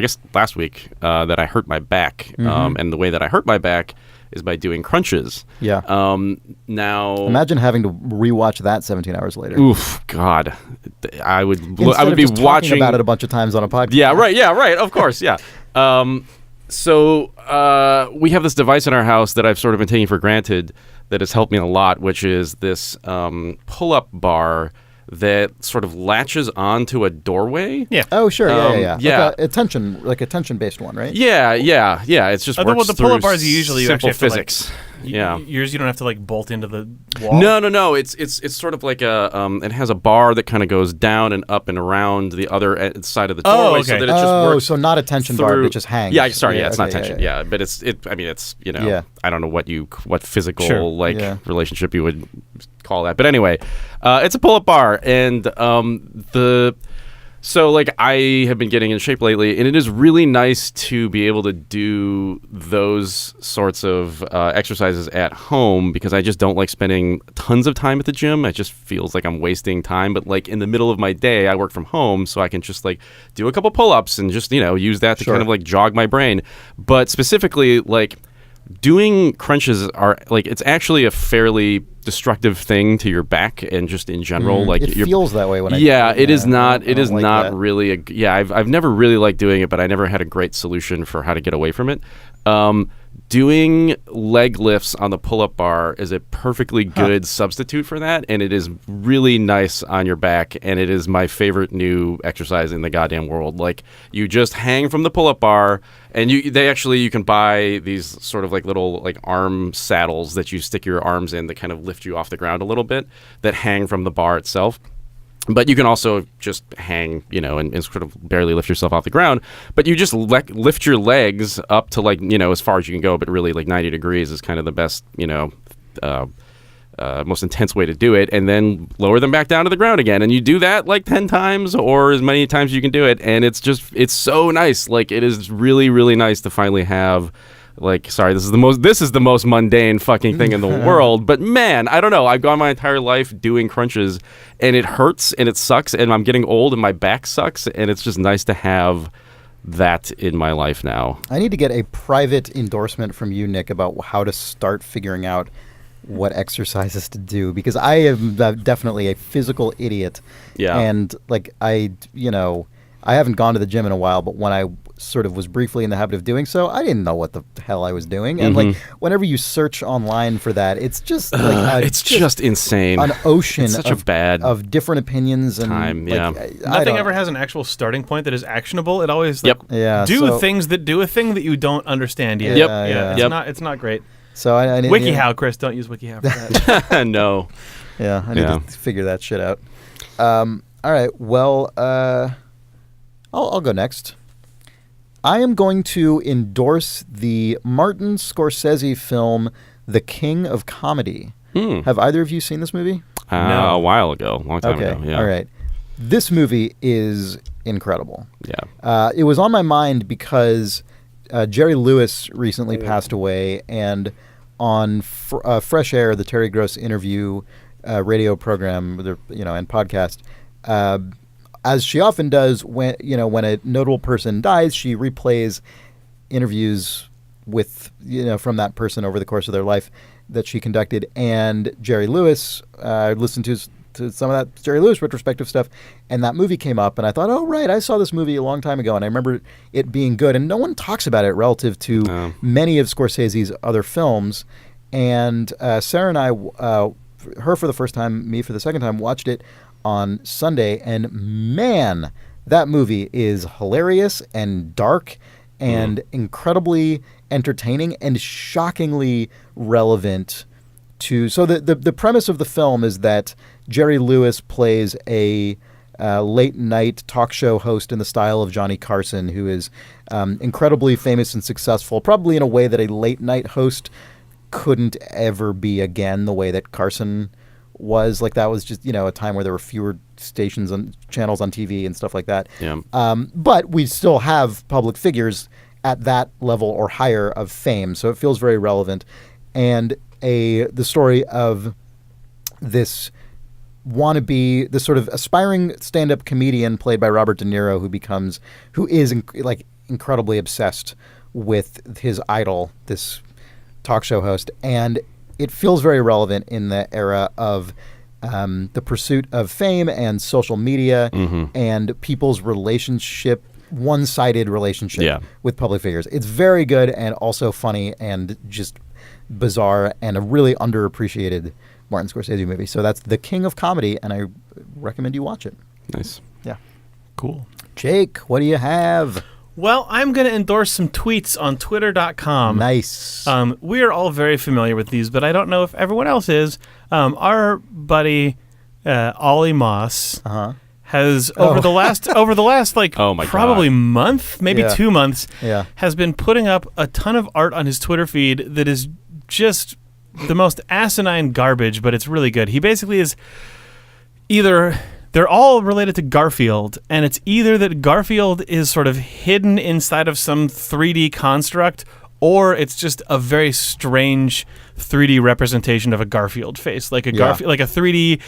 S3: guess last week, that I hurt my back. And the way that I hurt my back is by doing crunches.
S1: Yeah.
S3: Now,
S1: imagine having to rewatch that 17 hours later.
S3: Oof, God, I would be
S1: just
S3: watching
S1: talking about it a bunch of times on a podcast.
S3: Yeah, right. Of course, yeah. So we have this device in our house that I've sort of been taking for granted that has helped me a lot, which is this pull-up bar that sort of latches onto a doorway.
S1: Yeah. Oh, sure. Yeah.
S3: Yeah.
S1: Like a tension-based one, right?
S3: Yeah. It's just works
S2: the
S3: through
S2: pull-up bars usually
S3: simple
S2: you actually
S3: physics.
S2: Yours, you don't have to bolt into the wall.
S3: No. It's sort of like it has a bar that kind of goes down and up and around the other side of the doorway,
S2: okay.
S3: so that it just works.
S1: So not a tension bar that just hangs.
S3: Yeah, sorry. It's not tension. Yeah, but it's I don't know what physical relationship you would call that, but anyway, it's a pull-up bar, and So, like, I have been getting in shape lately, and it is really nice to be able to do those sorts of exercises at home because I just don't like spending tons of time at the gym. It just feels like I'm wasting time. But, like, in the middle of my day, I work from home, so I can just, like, do a couple pull-ups and just, use that to kind of, like, jog my brain. But specifically, like, doing crunches are, like, it's actually a fairly destructive thing to your back and just in general. Like,
S1: it feels that way when
S3: it is not. It is
S1: like
S3: not
S1: that.
S3: really. I've never really liked doing it, but I never had a great solution for how to get away from it. Doing leg lifts on the pull-up bar is a perfectly good substitute for that, and it is really nice on your back, and it is my favorite new exercise in the goddamn world. Like, you just hang from the pull-up bar, and you can buy these sort of like little like arm saddles that you stick your arms in that kind of lift you off the ground a little bit that hang from the bar itself. But you can also just hang, and sort of barely lift yourself off the ground. But you just lift your legs up to, like, as far as you can go. But really, like, 90 degrees is kind of the best, most intense way to do it. And then lower them back down to the ground again. And you do that, like, 10 times or as many times as you can do it. And it's so nice. Like, it is really, really nice to finally have... Like, sorry, this is the most mundane fucking thing in the world. But man, I don't know. I've gone my entire life doing crunches, and it hurts and it sucks, and I'm getting old and my back sucks, and it's just nice to have that in my life now.
S1: I need to get a private endorsement from you, Nick, about how to start figuring out what exercises to do, because I am definitely a physical idiot.
S3: Yeah.
S1: And like I haven't gone to the gym in a while, but when I sort of was briefly in the habit of doing so, I didn't know what the hell I was doing. And like whenever you search online for that, it's just like
S3: it's just insane.
S1: An ocean
S3: it's such a bad
S1: of different opinions and
S3: time.
S2: Nothing ever has an actual starting point that is actionable. It always do things that do a thing that you don't understand yet. It's not great.
S1: So I need
S2: WikiHow, Chris, don't use WikiHow for that.
S3: No.
S1: Yeah, I need to figure that shit out. All right, well, I'll go next. I am going to endorse the Martin Scorsese film, The King of Comedy. Have either of you seen this movie?
S3: No. A while ago, long time ago. Yeah.
S1: All right. This movie is incredible.
S3: Yeah.
S1: It was on my mind because Jerry Lewis recently passed away, and on Fresh Air, the Terry Gross interview radio program, and podcast, as she often does when a notable person dies, she replays interviews with from that person over the course of their life that she conducted. And Jerry Lewis, listened to some of that Jerry Lewis retrospective stuff, and that movie came up, and I thought, oh right, I saw this movie a long time ago, and I remember it being good, and no one talks about it relative to many of Scorsese's other films. And Sarah and I, her for the first time, me for the second time, watched it on Sunday, and man, that movie is hilarious and dark and incredibly entertaining and shockingly relevant to... So the premise of the film is that Jerry Lewis plays a late-night talk show host in the style of Johnny Carson, who is incredibly famous and successful, probably in a way that a late-night host couldn't ever be again, the way that Carson was. Like, that was just a time where there were fewer stations and channels on TV and stuff like that. But we still have public figures at that level or higher of fame, so it feels very relevant. And the story of this this sort of aspiring stand-up comedian played by Robert De Niro, who is incredibly obsessed with his idol, this talk show host, and it feels very relevant in the era of the pursuit of fame and social media and people's one-sided relationship with public figures. It's very good and also funny and just bizarre and a really underappreciated Martin Scorsese movie. So that's The King of Comedy, and I recommend you watch it.
S3: Nice.
S1: Yeah.
S2: Cool.
S1: Jake, what do you have?
S2: Well, I'm going to endorse some tweets on Twitter.com.
S1: Nice.
S2: We are all very familiar with these, but I don't know if everyone else is. Our buddy Ollie Moss has over the last probably month, maybe 2 months, has been putting up a ton of art on his Twitter feed that is just the most asinine garbage, but it's really good. He basically is either they're all related to Garfield, and it's either that Garfield is sort of hidden inside of some 3D construct, or it's just a very strange 3D representation of a Garfield face, like a Garfield, like a 3D,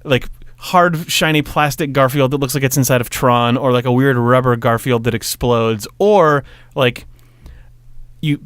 S2: like hard, shiny plastic Garfield that looks like it's inside of Tron, or like a weird rubber Garfield that explodes, or like you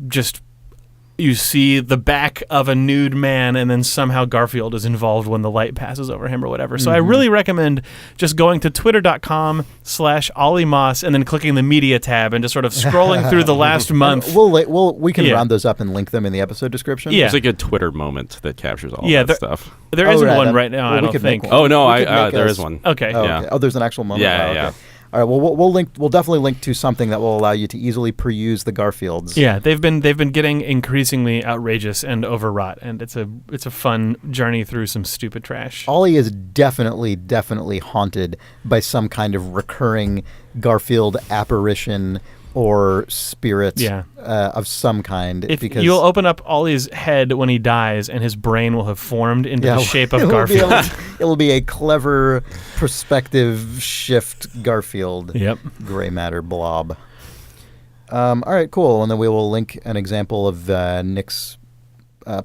S2: see the back of a nude man and then somehow Garfield is involved when the light passes over him or whatever. So I really recommend just going to twitter.com/Ollie Moss and then clicking the media tab and just sort of scrolling through the last month.
S1: We can round those up and link them in the episode description.
S2: Yeah.
S3: There's like a Twitter moment that captures all that stuff.
S2: There isn't one right now, I don't think.
S3: Oh, no, there is one.
S2: Okay.
S1: Okay. Oh, there's an actual moment?
S3: Yeah,
S1: okay.
S3: yeah.
S1: All right. Well, we'll definitely link to something that will allow you to easily peruse the Garfields.
S2: Yeah, they've been getting increasingly outrageous and overwrought, and it's a fun journey through some stupid trash.
S1: Ollie is definitely haunted by some kind of recurring Garfield apparition or spirit of some kind.
S2: Because you'll open up Ollie's head when he dies, and his brain will have formed into the shape of Garfield.
S1: It'll be a clever perspective shift Garfield.
S2: Yep.
S1: Gray matter blob. All right, cool. And then we will link an example of Nick's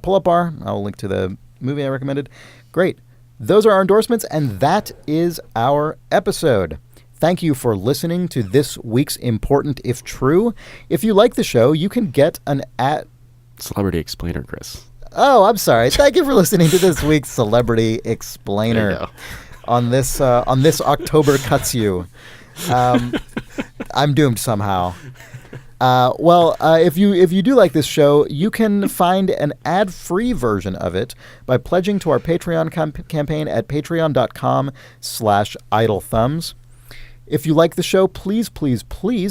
S1: pull-up bar. I'll link to the movie I recommended. Great. Those are our endorsements, and that is our episode. Thank you for listening to this week's Important If True. If you like the show, you can get an
S3: Celebrity Explainer, Chris.
S1: Oh, I'm sorry. Thank you for listening to this week's Celebrity Explainer. On this October Cuts You. I'm doomed somehow. If you do like this show, you can find an ad-free version of it by pledging to our Patreon campaign at patreon.com/idlethumbs. If you like the show, please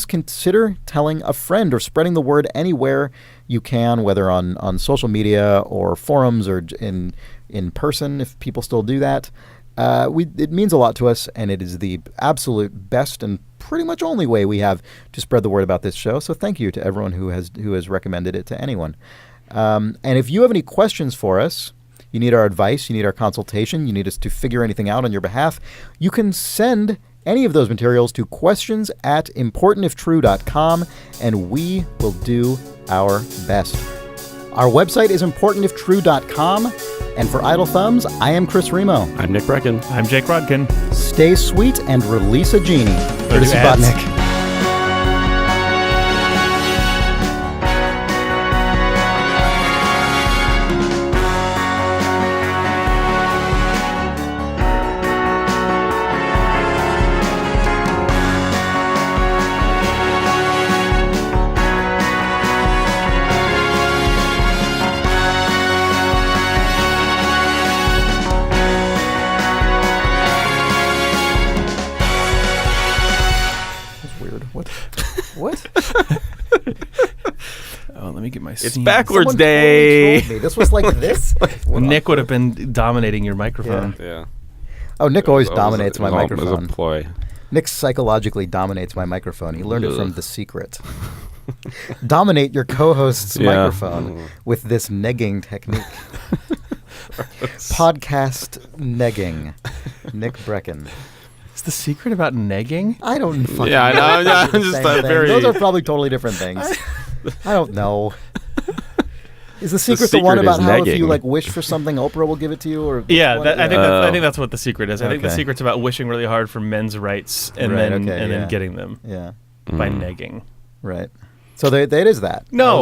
S1: consider telling a friend or spreading the word anywhere you can, whether on social media or forums or in person, if people still do that. It means a lot to us, and it is the absolute best and pretty much only way we have to spread the word about this show. So thank you to everyone who has recommended it to anyone. And if you have any questions for us, you need our advice, you need our consultation, you need us to figure anything out on your behalf, you can send any of those materials to questions@importantiftrue.com, and we will do our best. Our website is importantiftrue.com, and for Idle Thumbs, I am Chris Remo.
S3: I'm Nick Brecken.
S2: I'm Jake Rodkin.
S1: Stay sweet and release a genie. Courtesy Botnick. What?
S2: Oh, let me get my
S3: It's
S2: scene.
S3: backwards
S1: Someone
S3: day.
S1: totally told me this was like this.
S2: Nick would have been dominating your microphone.
S3: Yeah.
S1: Oh, Nick always dominates my
S3: It was
S1: microphone.
S3: a ploy.
S1: Nick psychologically dominates my microphone. He learned it from The Secret. Dominate your co-host's microphone with this negging technique. Podcast negging. Nick Brecken.
S2: Is The Secret about negging?
S1: I don't fucking
S3: Yeah, I know.
S1: know.
S3: I'm just very.
S1: Those are probably totally different things. I don't know. Is The Secret the
S3: Secret
S1: one about
S3: is
S1: how if
S3: negging.
S1: you like wish for something, Oprah will give it to you? Or
S2: Yeah,
S1: what?
S2: I think that's what The Secret is. I think The
S1: Okay.
S2: Secret's about wishing really hard for men's rights and
S1: Right,
S2: then
S1: okay,
S2: and
S1: yeah.
S2: then getting them
S1: Yeah,
S2: by negging.
S1: right. So it is that.
S2: No.